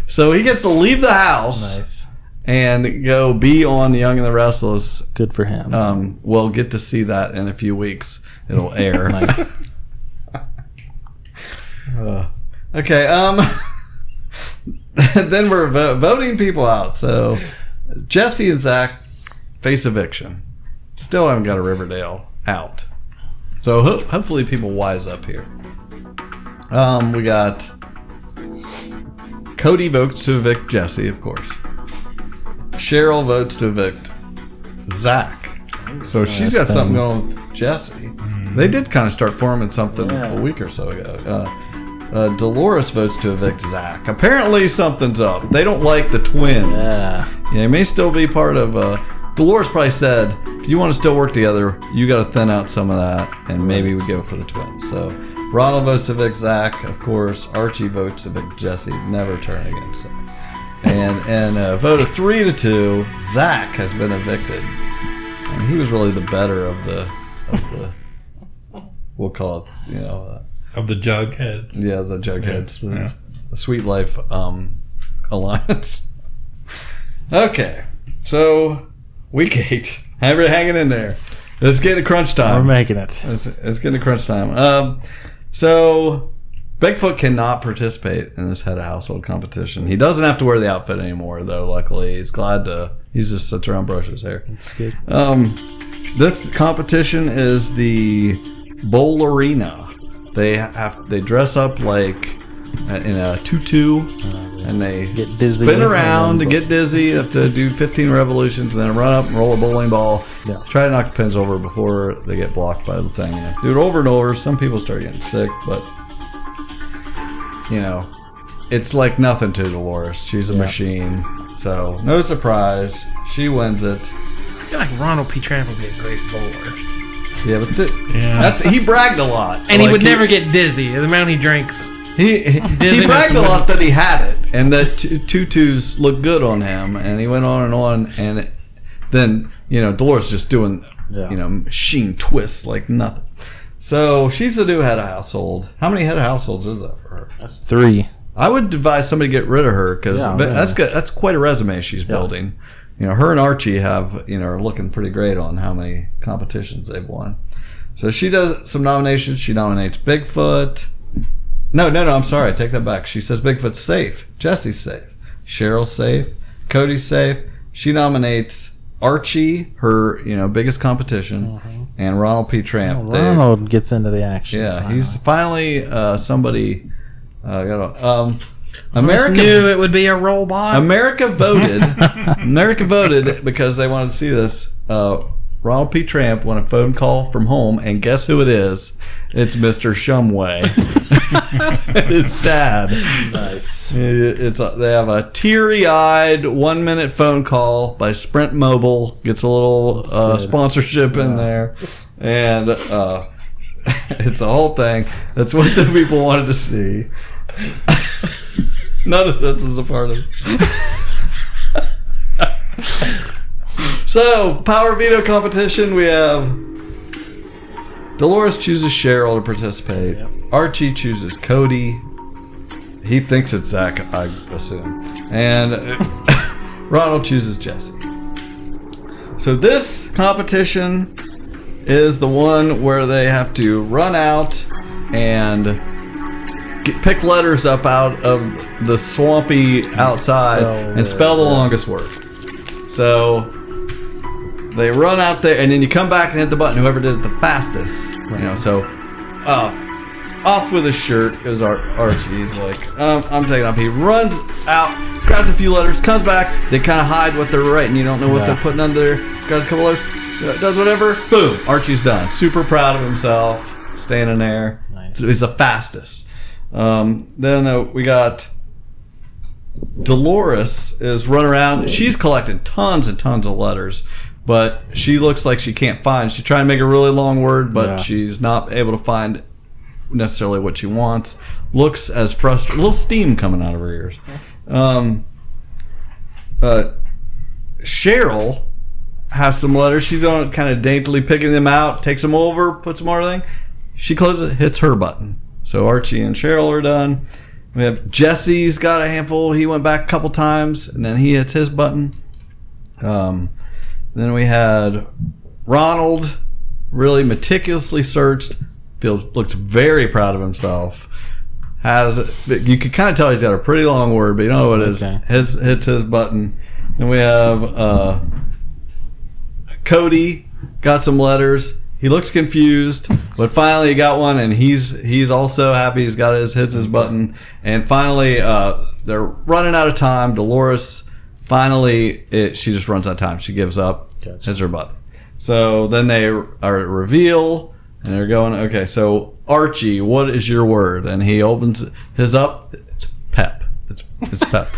So he gets to leave the house Nice. and go be on Young and the Restless. Good for him. We'll get to see that in a few weeks. It'll air. Nice. Okay. Then we're voting people out. So Jesse and Zach face eviction. Still haven't got a Riverdale out. So hopefully people wise up here. We got Cody votes to evict Jesse, of course. Cheryl votes to evict Zach. So she's got something going with Jesse. They did kind of start forming something a week or so ago. Dolores votes to evict Zach. Apparently something's up. They don't like the twins. Yeah. They may still be part of... Dolores probably said, if you want to still work together, you got to thin out some of that, and maybe we go for the twins. So Ronald votes to evict Zach, of course. Archie votes to evict Jesse. Never turn against him. And a vote of 3-2, Zach has been evicted. And he was really the better of the we'll call it, Of the Jugheads. yeah, the Jugheads, Yeah. the Sweet Life Alliance. Okay, so week 8, everybody hanging in there. Let's get to crunch We're time. making it. Let's get to crunch time. So Bigfoot cannot participate in this head of household competition. He doesn't have to wear the outfit anymore, though. Luckily, he's glad to. He just sits around, brushes his hair. That's good. This competition is the Bowl Arena. They dress up like in a tutu, and they Get dizzy. spin around to get dizzy. You have to do 15 revolutions, and then run up and roll a bowling ball. Yeah. Try to knock the pins over before they get blocked by the thing. Do it over and over. Some people start getting sick, but it's like nothing to Dolores. She's a machine, so no surprise. She wins it. I feel like Ronald P. Tramp would be a great bowler. Yeah, but he bragged a lot, And he would never get dizzy. The amount he drinks. He bragged a lot that he had it, and that tutus looked good on him, and he went on, and then Dolores just doing machine twists like nothing. So she's the new head of household. How many head of households is that for her? That's 3. I would advise somebody to get rid of her because that's quite a resume she's building. Her and Archie are looking pretty great on how many competitions they've won. So she does some nominations. She nominates Bigfoot. No, I'm sorry. I take that back. She says Bigfoot's safe. Jesse's safe. Cheryl's safe. Cody's safe. She nominates Archie, her biggest competition, and Ronald P. Tramp. Ronald gets into the action. Yeah, finally. he's finally somebody. America knew it would be a robot. America voted. America voted because they wanted to see this. Ronald P. Tramp won a phone call from home, and guess who it is? It's Mr. Shumway. His dad. Nice. They have a teary-eyed 1-minute phone call by Sprint Mobile. Gets a little sponsorship in there, and it's a whole thing. That's what the people wanted to see. None of this is a part of it. So, power veto competition. We have Dolores chooses Cheryl to participate. Yep. Archie chooses Cody. He thinks it's Zach, I assume. And Ronald chooses Jesse. So this competition is the one where they have to run out and pick letters up out of the swampy outside and spell the longest word. So they run out there, and then you come back and hit the button. Whoever did it the fastest, So, off with his shirt is Archie. He's like, I'm taking off. He runs out, grabs a few letters, comes back. They kind of hide what they're writing. You don't know what they're putting under. Grabs a couple letters, does whatever. Boom, Archie's done. Super proud of himself, standing there. Nice. He's the fastest. Then we got Dolores is running around. She's collecting tons and tons of letters. But she looks like she can't find. She's trying to make a really long word, but she's not able to find necessarily what she wants. Looks as frustrated. A little steam coming out of her ears. Cheryl has some letters. She's on kind of daintily picking them out, takes them over, puts them on everything. She closes it, hits her button. So Archie and Cheryl are done. We have Jesse's got a handful. He went back a couple times, and then he hits his button. Then we had Ronald, really meticulously searched, looks very proud of himself. You can kind of tell he's got a pretty long word, but you don't know what it is. Hits his button. Then we have Cody, got some letters. He looks confused, but finally he got one, and he's also happy. He's got hits his button, and finally they're running out of time. Dolores. Finally, she just runs out of time. She gives up. Gotcha. Hits her button. So then they are reveal, and they're going, okay, so Archie, what is your word? And he opens his up. It's pep. It's pep.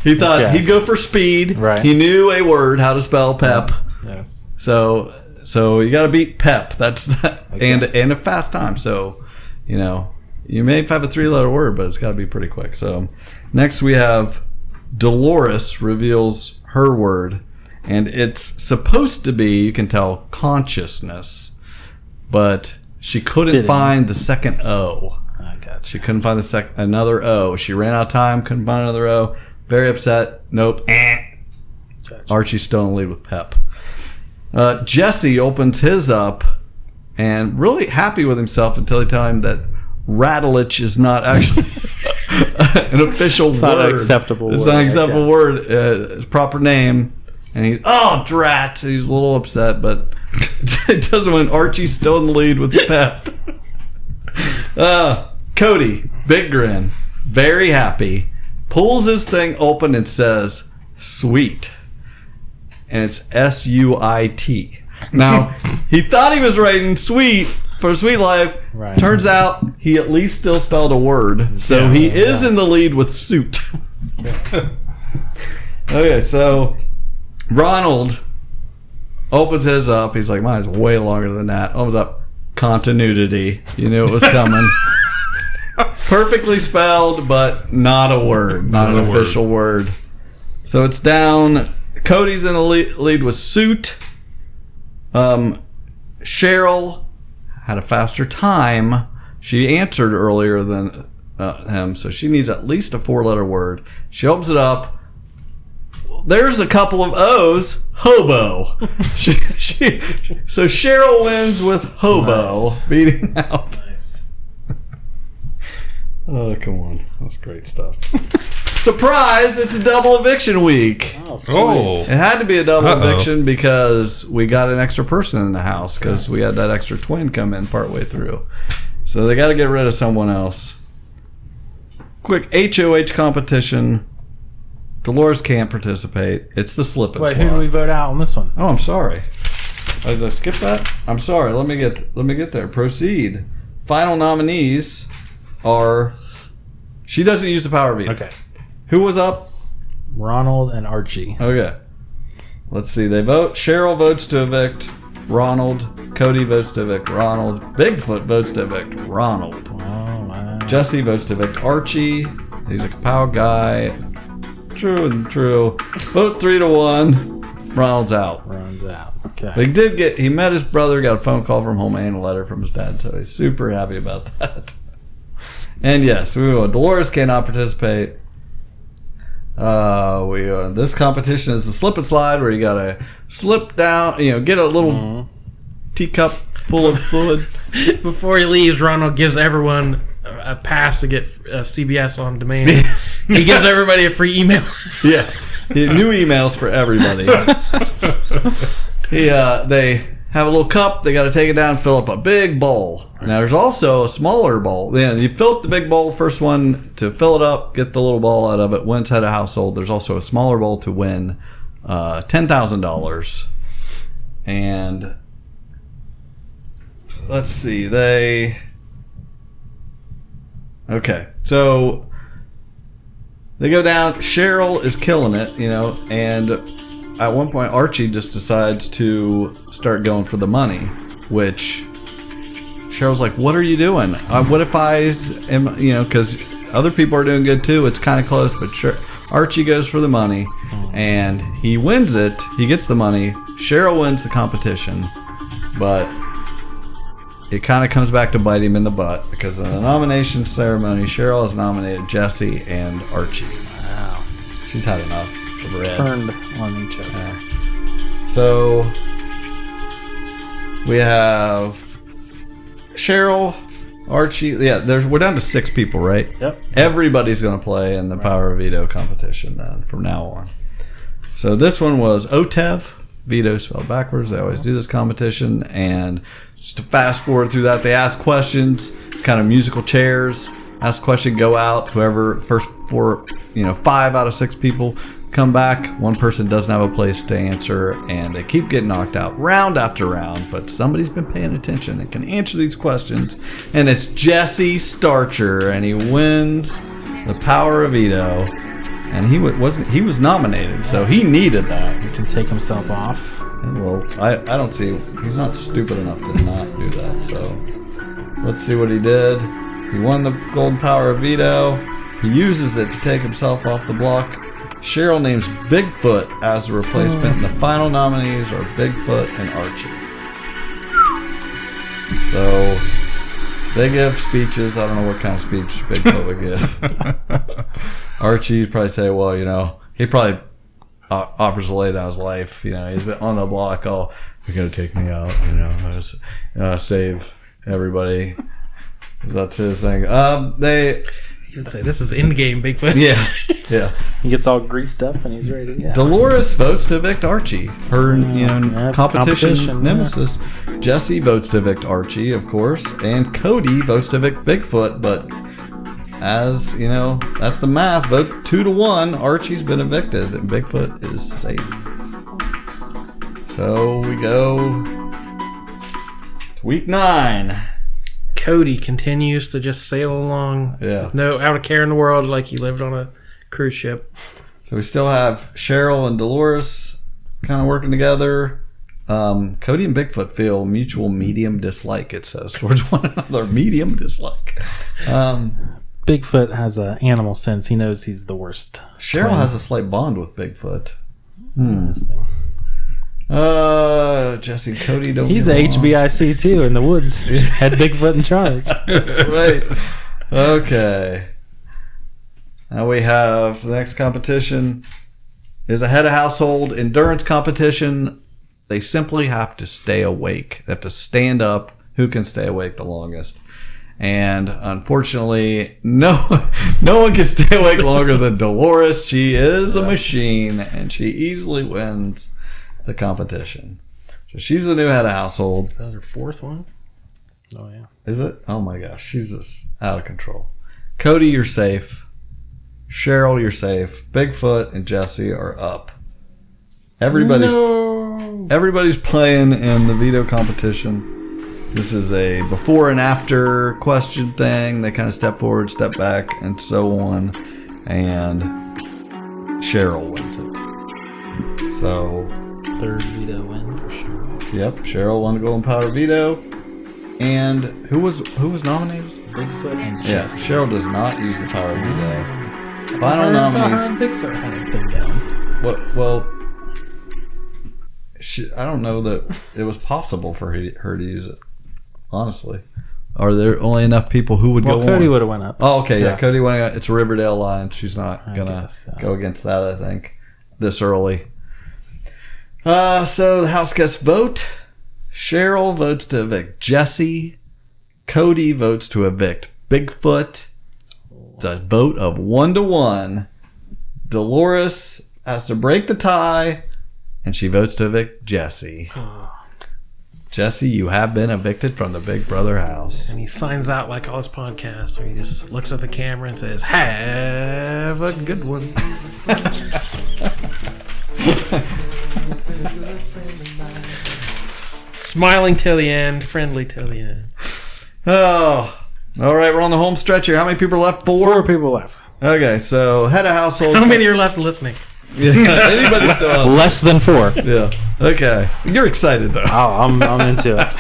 He thought he'd go for speed. Right. He knew a word, how to spell pep. Yes. So you got to beat pep. That's that. Okay. And a fast time. So, you may have a 3-letter word, but it's got to be pretty quick. So next we have Dolores reveals her word, and it's supposed to be, you can tell, consciousness, but she couldn't find the second O. I got She couldn't find another O. She ran out of time, couldn't find another O. Very upset. Nope. Gotcha. Archie's still in the lead with pep. Jesse opens his up and really happy with himself until he tells him that Rattlich is not actually an official word. It's not an acceptable word. It's not an acceptable word. His proper name. And he's, drat. He's a little upset, but it doesn't when Archie's still in the lead with the pep. Cody, big grin, very happy, pulls his thing open and says, sweet. And it's S-U-I-T. Now, he thought he was writing sweet for Sweet Life. Right. Turns out he at least still spelled a word. So he is in the lead with suit. Okay, so Ronald opens his up. He's like, mine's way longer than that. Opens up, continuity. You knew it was coming. Perfectly spelled, but not a word. Not an official word. So it's down. Cody's in the lead with suit. Cheryl had a faster time. She answered earlier than him, so she needs at least a 4-letter word. She opens it up. There's a couple of O's. Hobo. So Cheryl wins with hobo, beating out. Nice. Oh, come on. That's great stuff. Surprise! It's a double eviction week. Oh, sweet. It had to be a double eviction because we got an extra person in the house because we had that extra twin come in partway through. So they got to get rid of someone else. Quick HOH competition. Dolores can't participate. It's the slip and Wait, slide. who do we vote out on this one? Oh, I'm sorry. Did I skip that? I'm sorry. Let me get there. Proceed. Final nominees are. She doesn't use the power veto. Okay. Who was up? Ronald and Archie. Okay. Let's see. They vote. Cheryl votes to evict Ronald. Cody votes to evict Ronald. Bigfoot votes to evict Ronald. Oh, wow. Jesse votes to evict Archie. He's a Ka-Pow guy. True and true. Vote 3-1. Ronald's out. Runs out. Okay. He met his brother, got a phone call from home and a letter from his dad, so he's super happy about that. And yes, Dolores cannot participate. This competition is a slip and slide where you gotta slip down, get a little teacup full of fluid. Before he leaves, Ronald gives everyone a pass to get CBS on demand. He gives everybody a free email. Yeah, new emails for everybody. They have a little cup. They got to take it down and fill up a big bowl. Now, there's also a smaller bowl. You fill up the big bowl, first one to fill it up, get the little ball out of it, wins head of household. There's also a smaller bowl to win $10,000. And let's see, okay, so they go down. Cheryl is killing it, and at one point Archie just decides to start going for the money, which Cheryl's like, what are you doing? What if I am, because other people are doing good too. It's kind of close, but Archie goes for the money and he wins it. He gets the money. Cheryl wins the competition, but it kind of comes back to bite him in the butt because in the nomination ceremony, Cheryl has nominated Jesse and Archie. Wow. She's had enough of red. Turned on each other. So we have Cheryl, Archie. Yeah, we're down to 6 people, right? Yep. Everybody's going to play in the Power of Veto competition then from now on. So this one was OTEV, veto spelled backwards. They always do this competition. And just to fast forward through that, they ask questions. It's kind of musical chairs. Ask a question, go out. Whoever first 5 out of 6 people come back. One person doesn't have a place to answer, and they keep getting knocked out round after round. But somebody's been paying attention and can answer these questions. And it's Jesse Starcher, and he wins the Power of Veto. And he was nominated, so he needed that. He can take himself off. Well, I don't see. He's not stupid enough to not do that. So let's see what he did. He won the Golden Power of Veto. He uses it to take himself off the block. Cheryl names Bigfoot as a replacement. And the final nominees are Bigfoot and Archie. So they give speeches. I don't know what kind of speech Bigfoot would give. Archie would probably say, well, he probably offers to lay down his life. He's been on the block. Oh, they're going to take me out. Save everybody. That's his thing. You would say this is in-game Bigfoot. Yeah. He gets all greased up and he's ready to go. Dolores votes to evict Archie, her competition nemesis. Yeah. Jesse votes to evict Archie, of course, and Cody votes to evict Bigfoot. But as that's the math. Vote 2-1. Archie's been evicted, and Bigfoot is safe. So we go to week 9. Cody continues to just sail along with no out of care in the world, like he lived on a cruise ship. So we still have Cheryl and Dolores kind of working together. Cody and Bigfoot feel mutual medium dislike, it says, towards one another. Medium dislike. Bigfoot has an animal sense. He knows he's the worst. Cheryl has a slight bond with Bigfoot. Interesting. Jesse and Cody don't. He's the get along. HBIC too in the woods. Had Bigfoot in charge. That's right. Okay. Now we have the next competition is a head of household endurance competition. They simply have to stay awake. They have to stand up. Who can stay awake the longest? And unfortunately, no one can stay awake longer than Dolores. She is a machine, and she easily wins the competition. So she's the new head of household. Is that her 4th one? Oh, yeah. Is it? Oh my gosh, she's just out of control. Cody, you're safe. Cheryl, you're safe. Bigfoot and Jesse are up. Everybody's playing in the veto competition. This is a before and after question thing. They kind of step forward, step back, and so on. And Cheryl wins it. So, Third veto win for Cheryl. yep, Cheryl won the golden power veto. And who was nominated? Bigfoot and Yeah, Jesse. Cheryl does not use the power veto. Final Her nominees. and Bigfoot had a thing down. Well, I don't know that it was possible for her to use it. Honestly, are there only enough people who would go? Well, Cody on? would have went up. Oh, okay, yeah. Yeah. Cody went. It's a Riverdale line. She's not gonna guess, yeah. go against that. I think this early. So the house guests vote. Cheryl votes to evict Jesse. Cody votes to evict Bigfoot. It's a vote of 1-1. Dolores has to break the tie, and she votes to evict Jesse. Jesse, you have been evicted from the Big Brother house. And he signs out like all his podcasts where he just looks at the camera and says, "Have a good one." Smiling till the end, friendly till the end. Oh, all right. We're on the home stretch here. How many people are left? 4 people left. Okay, so head of household. How many are left listening? Yeah, anybody still up? Less than 4. Yeah. Okay. You're excited though. Oh, I'm into it.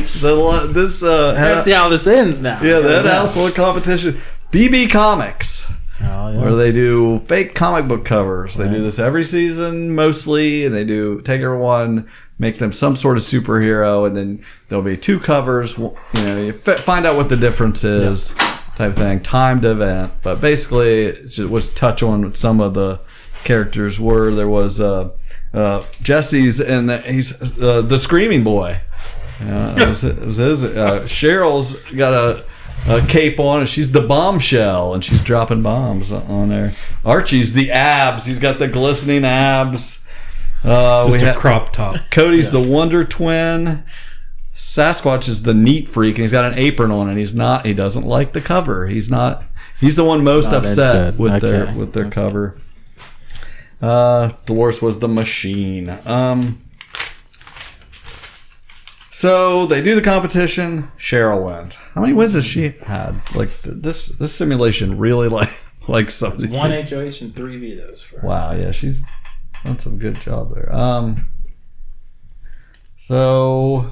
So this Let's see how this ends now. yeah, the head of household competition, BB Comics, Oh, yeah. where they do fake comic book covers. They do this every season mostly, and they do take everyone, make them some sort of superhero, and then there'll be 2 covers. You know, you find out what the difference is, type of thing. Timed event, but basically it was touch on what some of the characters were. There was Jesse's, and he's the Screaming Boy. It was his. Cheryl's got a cape on, and she's the Bombshell, and she's dropping bombs on there. Archie's the Abs. He's got the glistening abs. Just a crop top. Cody's the Wonder Twin. Sasquatch is the Neat Freak, and he's got an apron on, and he doesn't like the cover. He's the one most Not upset into with it. with their That's cover. Dolores was the Machine. So they do the competition. Cheryl wins. How many wins has she had? Like this simulation really like some of these 1 people. HOH and 3 vetoes for her. Wow, yeah, she's done some good job there. So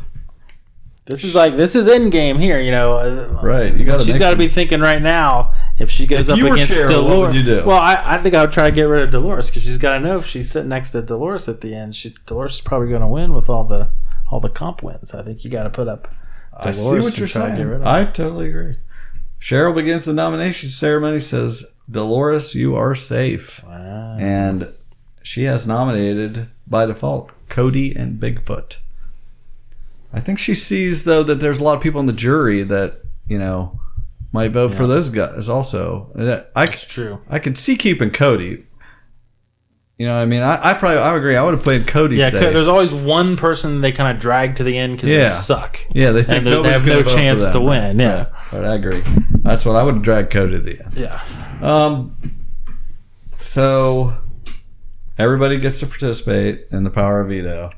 This is end game here, you know. right, you got. She's got to be thinking right now if she goes If up you were against Cheryl, Dolores. what would you do? Well, I think I would try to get rid of Dolores because she's got to know if she's sitting next to Dolores at the end, Dolores is probably going to win with all the comp wins. I think you got to put up I Dolores see what and you're try to get rid saying. of her. I totally agree. Cheryl begins the nomination ceremony. Says, "Dolores, you are safe," Wow. and she has nominated by default Cody and Bigfoot. I think she sees though that there's a lot of people in the jury that might vote for those guys also. That's true. I could see keeping Cody. You know what I mean? I would agree. I would have played Cody Yeah, safe. there's always one person they kind of drag to the end because Yeah. they suck. Yeah, they think And they nobody's have gonna no vote for chance them. to win. Yeah. Right. But I agree. That's what I would have dragged Cody to the end. Yeah. So everybody gets to participate in the power of veto.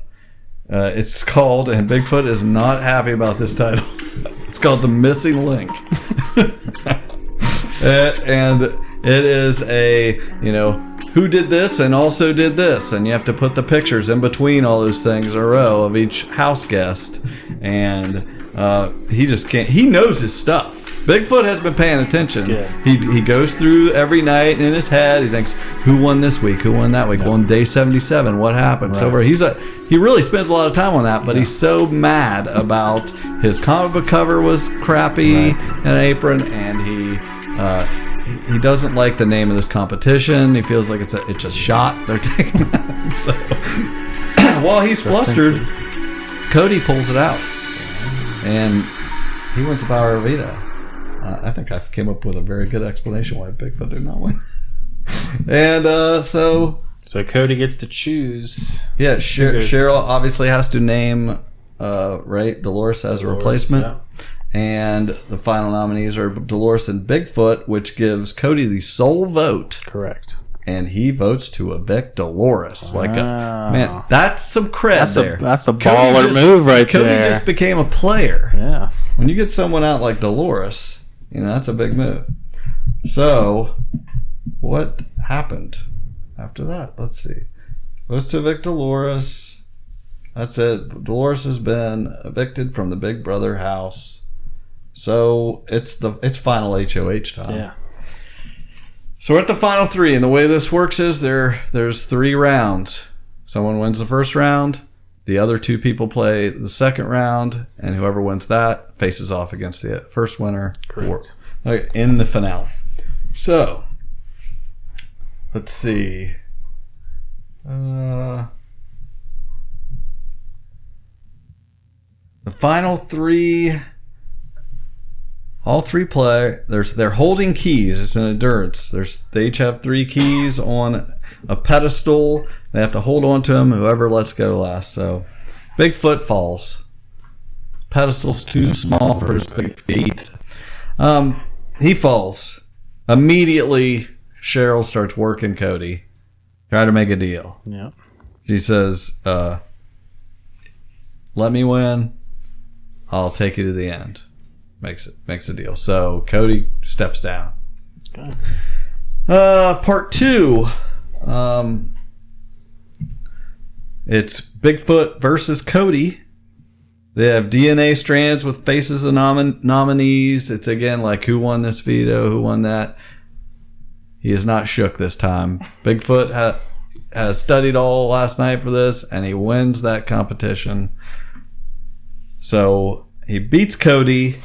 It's called, and Bigfoot is not happy about this title. It's called The Missing Link. And it is who did this and also did this, and you have to put the pictures in between all those things in a row of each house guest, and he just can't. He knows his stuff. Bigfoot has been paying attention. Good. He goes through every night in his head. He thinks, who won this week? Who won that week? On day 77, what happened? So he really spends a lot of time on that, but he's so mad about his comic book cover was crappy and an apron, and he doesn't like the name of this competition. He feels like it's a shot they're taking at him. So while he's flustered, Cody pulls it out, and he wins the power of veto. I think I came up with a very good explanation why Bigfoot did not win. And so Cody gets to choose. yeah, Cheryl obviously has to name Dolores as a replacement. Yeah. And the final nominees are Dolores and Bigfoot, which gives Cody the sole vote. Correct. And he votes to evict Dolores. Man, that's some cred there. That's a Cody baller move right Cody there. just became a player. Yeah. When you get someone out like Dolores, that's a big move. So, what happened after that? Let's see. Votes to evict Dolores. That's it. Dolores has been evicted from the Big Brother house. So it's final HOH time. Yeah. So we're at the final 3, and the way this works is there's 3 rounds. Someone wins the first round, the other 2 people play the second round, and whoever wins that faces off against the first winner. Correct. In the finale. So let's see. The final 3. All 3 play. They're holding keys. It's an endurance. They each have 3 keys on a pedestal. They have to hold on to them. Whoever lets go last. So, Bigfoot falls. Pedestal's too small for his big feet. He falls. Immediately, Cheryl starts working Cody. Try to make a deal. Yeah. She says, "Let me win. I'll take you to the end." Makes a deal. So Cody steps down. Okay. Part 2. It's Bigfoot versus Cody. They have DNA strands with faces of nominees. It's again like who won this veto, who won that. He is not shook this time. Bigfoot has studied all last night for this, and he wins that competition. So he beats Cody.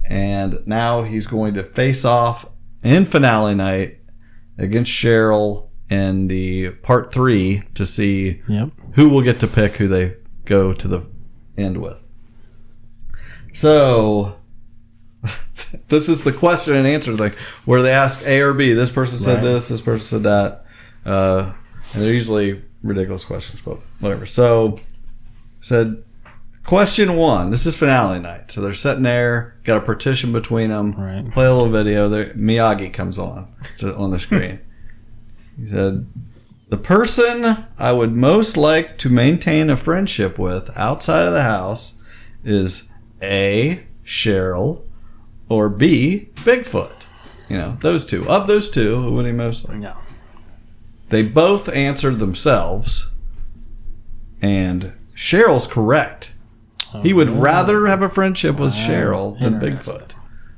And now he's going to face off in finale night against Cheryl in the part 3 to see who will get to pick who they go to the end with. So, this is the question and answer thing where they ask A or B. This person said this person said that. And they're usually ridiculous questions, but whatever. So, said... Question 1. This is finale night. So they're sitting there, got a partition between them. Right. Play a little video. Miyagi comes on the screen. He said, "The person I would most like to maintain a friendship with outside of the house is A, Cheryl, or B, Bigfoot." Those 2. Of those 2, who would he most like? No. They both answered themselves. And Cheryl's correct. He would rather have a friendship with Cheryl than Bigfoot.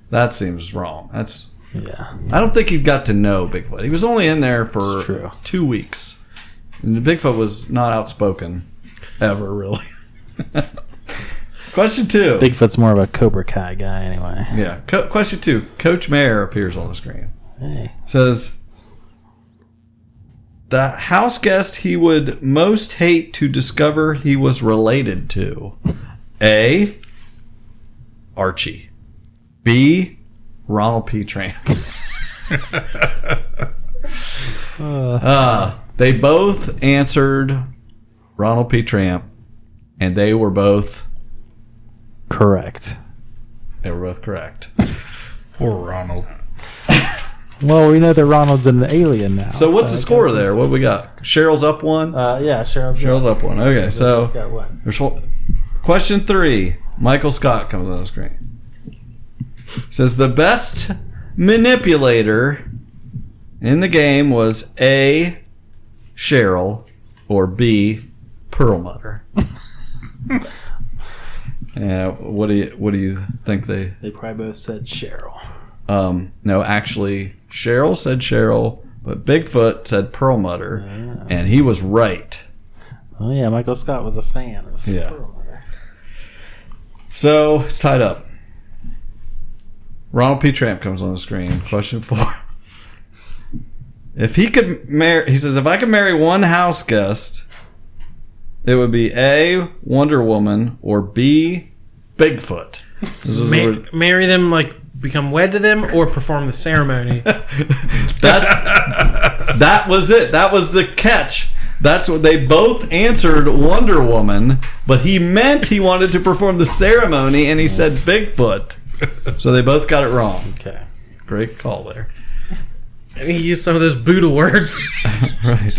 That seems wrong. Yeah. I don't think he got to know Bigfoot. He was only in there for 2 weeks. And Bigfoot was not outspoken ever, really. Question 2. Bigfoot's more of a Cobra Kai guy anyway. Yeah. Question 2. Coach Mayer appears on the screen. Hey. Says, the house guest he would most hate to discover he was related to. A, Archie. B, Ronald P. Tramp. They both answered Ronald P. Tramp, and they were both correct. They were both correct. Poor Ronald. Well, we know that Ronald's an alien now. So what's the score there? What we got? Cheryl's up 1? Yeah, Cheryl's up 1. Okay, so got 1. there's question 3. Michael Scott comes on the screen. Says the best manipulator in the game was A, Cheryl, or B, Perlmutter. What do you think they? They probably both said Cheryl. No, actually, Cheryl said Cheryl, but Bigfoot said Perlmutter, and he was right. Oh yeah, Michael Scott was a fan of Perlmutter. So it's tied up. Ronald P. Tramp comes on the screen. Question 4. If he could marry, he says, if I could marry one house guest, it would be A, Wonder Woman, or B, Bigfoot. Marry them, like become wed to them, or perform the ceremony. That was it. That was the catch. That's what they both answered Wonder Woman, but he meant he wanted to perform the ceremony, and he said Bigfoot. So they both got it wrong. Okay. Great call there. And he used some of those Buddha words. Right.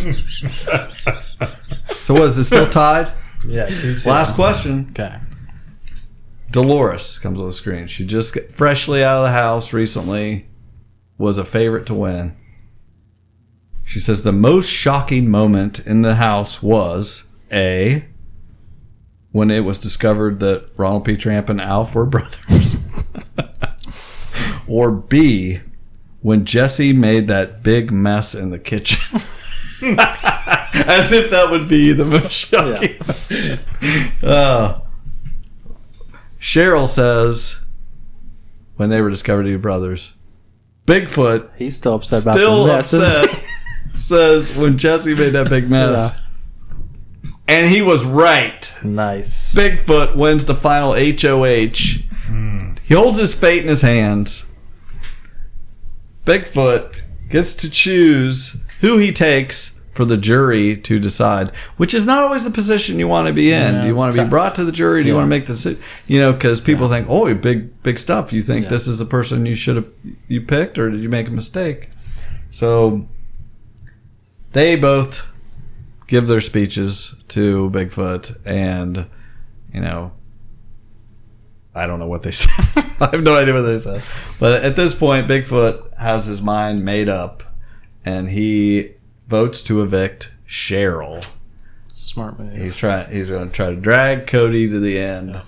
So was it still tied? Yeah, 2-2. Last question. Okay. Dolores comes on the screen. She just got freshly out of the house recently. Was a favorite to win. She says the most shocking moment in the house was A, when it was discovered that Ronald P. Tramp and Alf were brothers. Or B, when Jesse made that big mess in the kitchen. As if that would be the most shocking. Cheryl says when they were discovered to be brothers. Bigfoot, He's still upset about still the messes. upset, says when Jesse made that big mess. And he was right. Nice. Bigfoot wins the final HOH. He holds his fate in his hands. Bigfoot gets to choose who he takes for the jury to decide, which is not always the position you want to be in. Yeah, Do you want to be tough. brought to the jury? Do you want to make the, because people think, oh, big stuff. You think this is the person you picked, or did you make a mistake? So they both give their speeches to Bigfoot, and I don't know what they said. I have no idea what they said. But at this point, Bigfoot has his mind made up, and he votes to evict Cheryl. Smart move. He's going to try to drag Cody to the end.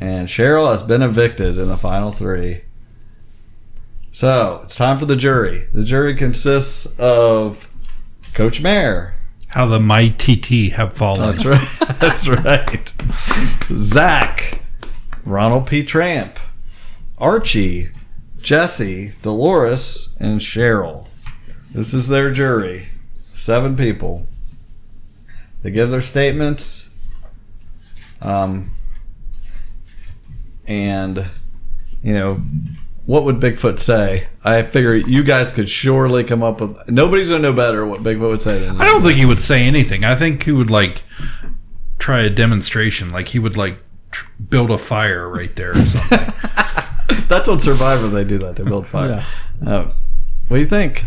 And Cheryl has been evicted in the final 3. So, it's time for the jury. The jury consists of Coach Mayer. How the mighty have fallen. That's right. That's right. Zach, Ronald P. Tramp, Archie, Jesse, Dolores, and Cheryl. This is their jury. 7 people. They give their statements. And, what would Bigfoot say? I figure you guys could surely come up with... Nobody's going to know better what Bigfoot would say than I don't think he would say anything. I think he would try a demonstration. He would build a fire right there or something. That's on Survivor. They do that. They build fire. Yeah. What do you think?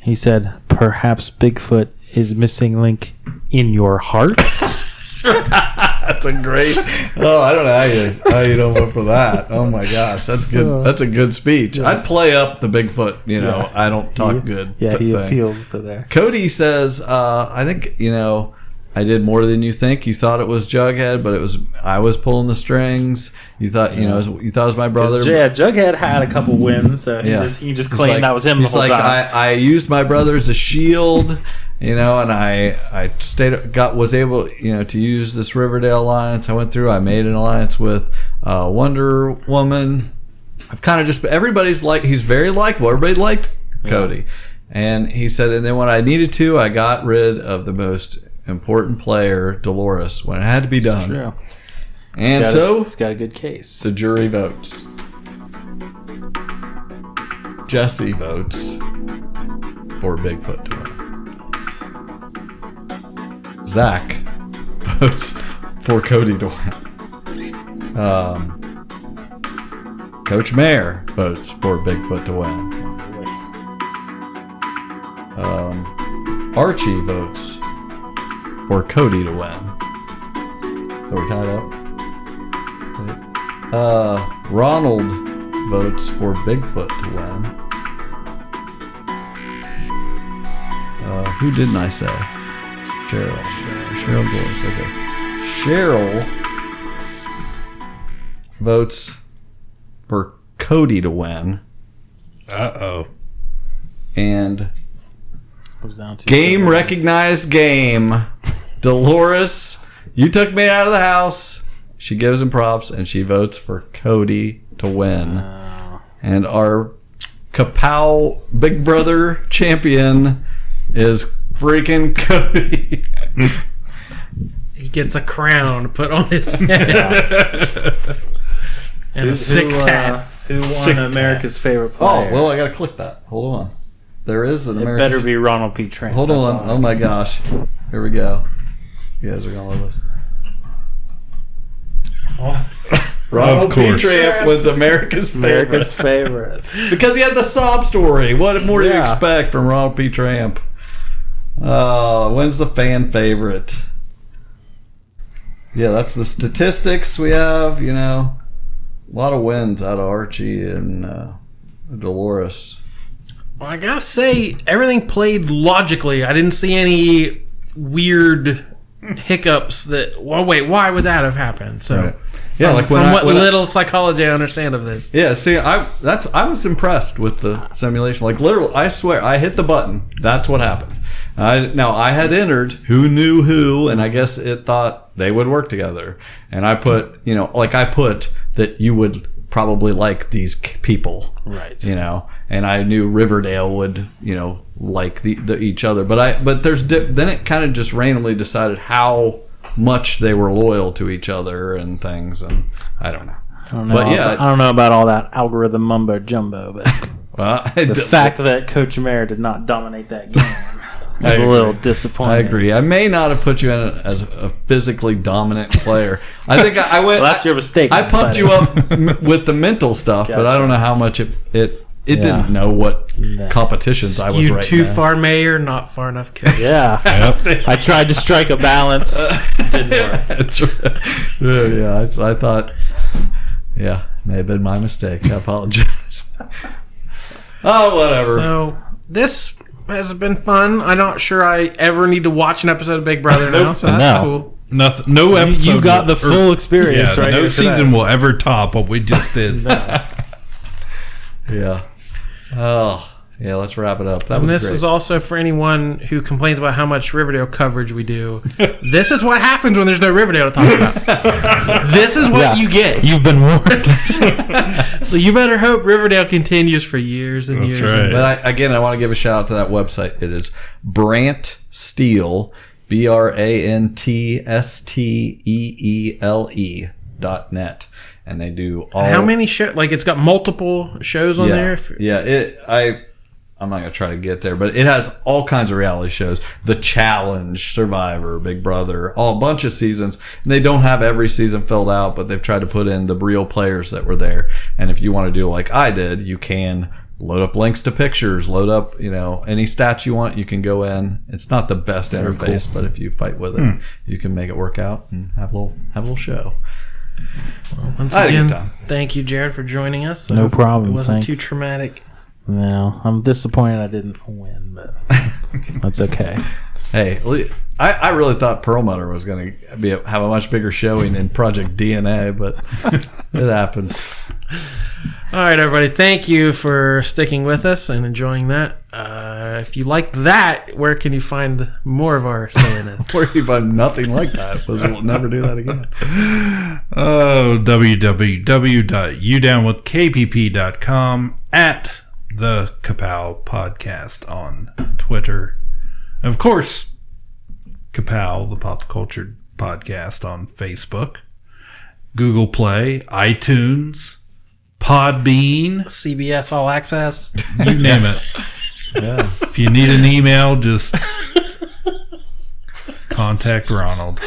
He said, perhaps Bigfoot is missing link in your hearts. That's a great. Oh, I don't know how you don't vote for that. Oh my gosh, that's good. That's a good speech. I'd play up the Bigfoot. I don't talk good. Yeah, he thing. appeals to there. Cody says, I think I did more than you think. You thought it was Jughead, but I was pulling the strings. You thought you thought it was my brother. Yeah, Jughead had a couple wins, so he just claimed that was him the whole time. I used my brother as a shield, and I was able to use this Riverdale alliance. I went through. I made an alliance with Wonder Woman. I've kind of just everybody's he's very likable. Everybody liked Cody, and he said, and then when I needed to, I got rid of the most important player, Dolores, when it had to be done. True. And he's got a good case. The jury votes. Jesse votes for Bigfoot to win. Zach votes for Cody to win. Coach Mayer votes for Bigfoot to win. Archie votes for Cody to win. So we're tied up. Ronald votes for Bigfoot to win. Who didn't I say? Cheryl Dolores. Okay. Cheryl votes for Cody to win. Uh-oh. And game recognized game. Dolores, you took me out of the house. She gives him props, and she votes for Cody to win. And our Ka-Pow Big Brother champion is freaking Cody. He gets a crown put on his head. And a sick tap. Who won America's favorite player? Oh, well, I gotta click that. Hold on. there is an It American. better be Ronald P. Tramp. Hold That's on. all Oh I'm my saying. gosh. Here we go. You guys are gonna love this. Ronald P. course. Tramp was America's America's favorite. favorite. Because he had the sob story. What more do you Yeah. expect from Ronald P. Tramp? When's the fan favorite? Yeah, that's the statistics we have. You know, a lot of wins out of Archie and Dolores. Well, I gotta say, everything played logically. I didn't see any weird hiccups that. Well, wait, why would that have happened? So, Right. Yeah, from, like when from I- what when I- little psychology I understand of this. Yeah, see, I was impressed with the simulation. Like literally, I swear, I hit the button. That's what happened. Now I had entered who knew who, and I guess it thought they would work together. And I put, I put that you would probably like these people, Right. and I knew Riverdale would, like the each other. But then it kind of just randomly decided how much they were loyal to each other and things, and I don't know. I don't know. But yeah, I don't know about all that algorithm mumbo jumbo, but the fact that Coach Mayer did not dominate that game was a little disappointing. I agree. I may not have put you in as a physically dominant player. I think I went. Well, that's your mistake. I pumped buddy. you up with the mental stuff, but I don't know how much it didn't know what competitions I was You right too now. far mayor, not far enough coach. Yeah. I tried to strike a balance. Didn't work. Yeah, I thought. Yeah, may have been my mistake. I apologize. Oh, whatever. So this has been fun. I'm not sure I ever need to watch an episode of Big Brother now, so that's No. cool. Nothing. No episode. You got the full experience right no here today. season will ever top what we just did. Yeah. Oh, yeah. Let's wrap it up. That And was this great. is also for anyone who complains about how much Riverdale coverage we do. This is what happens when there's no Riverdale to talk about. This is what Yeah. you get. You've been warned. So you better hope Riverdale continues for years and That's years. right. But I want to give a shout out to that website. It is Brant Steele, BRANTSTEELE.net. And they do all. How many shows? Like it's got multiple shows on there. I'm not gonna try to get there, but it has all kinds of reality shows: The Challenge, Survivor, Big Brother, a bunch of seasons. And they don't have every season filled out, but they've tried to put in the real players that were there. And if you want to do like I did, you can load up links to pictures, load up any stats you want. You can go in. It's not the best interface, but if you fight with it, you can make it work out and have a little show. Once I had a good again, time. thank you, Jared, for joining us. No problem, It wasn't thanks. too traumatic. No, I'm disappointed I didn't win, but that's okay. Hey, I really thought Perlmutter was going to have a much bigger showing in Project DNA, but it happens. All right, everybody. Thank you for sticking with us and enjoying that. If you like that, where can you find more of our silliness? Where you find nothing like that, because we'll never do that again. Oh, www.udownwithkpp.com, at the Ka-Pow podcast on Twitter. And of course, Ka-Pow, the Pop Culture Podcast on Facebook, Google Play, iTunes, Podbean, CBS All Access. you name it. Yeah. If you need an email, just contact Ronald.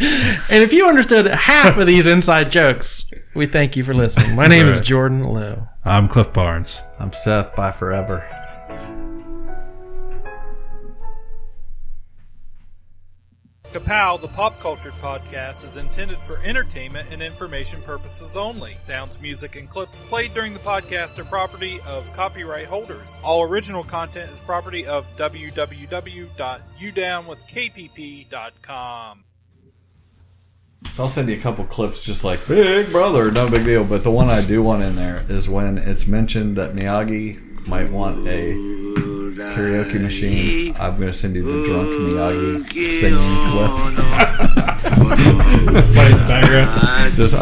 And if you understood half of these inside jokes, we thank you for listening. My name is Right. Jordan Lowe. I'm Cliff Barnes. I'm Seth. Bye forever. Ka-Pow, the Pop Culture Podcast, is intended for entertainment and information purposes only. Sounds, music, and clips played during the podcast are property of copyright holders. All original content is property of www.udownwithkpp.com. So I'll send you a couple clips just like Big Brother, no big deal. But the one I do want in there is when it's mentioned that Miyagi might want a karaoke machine. I'm going to send you the drunk Miyagi singing clip. Background. Just,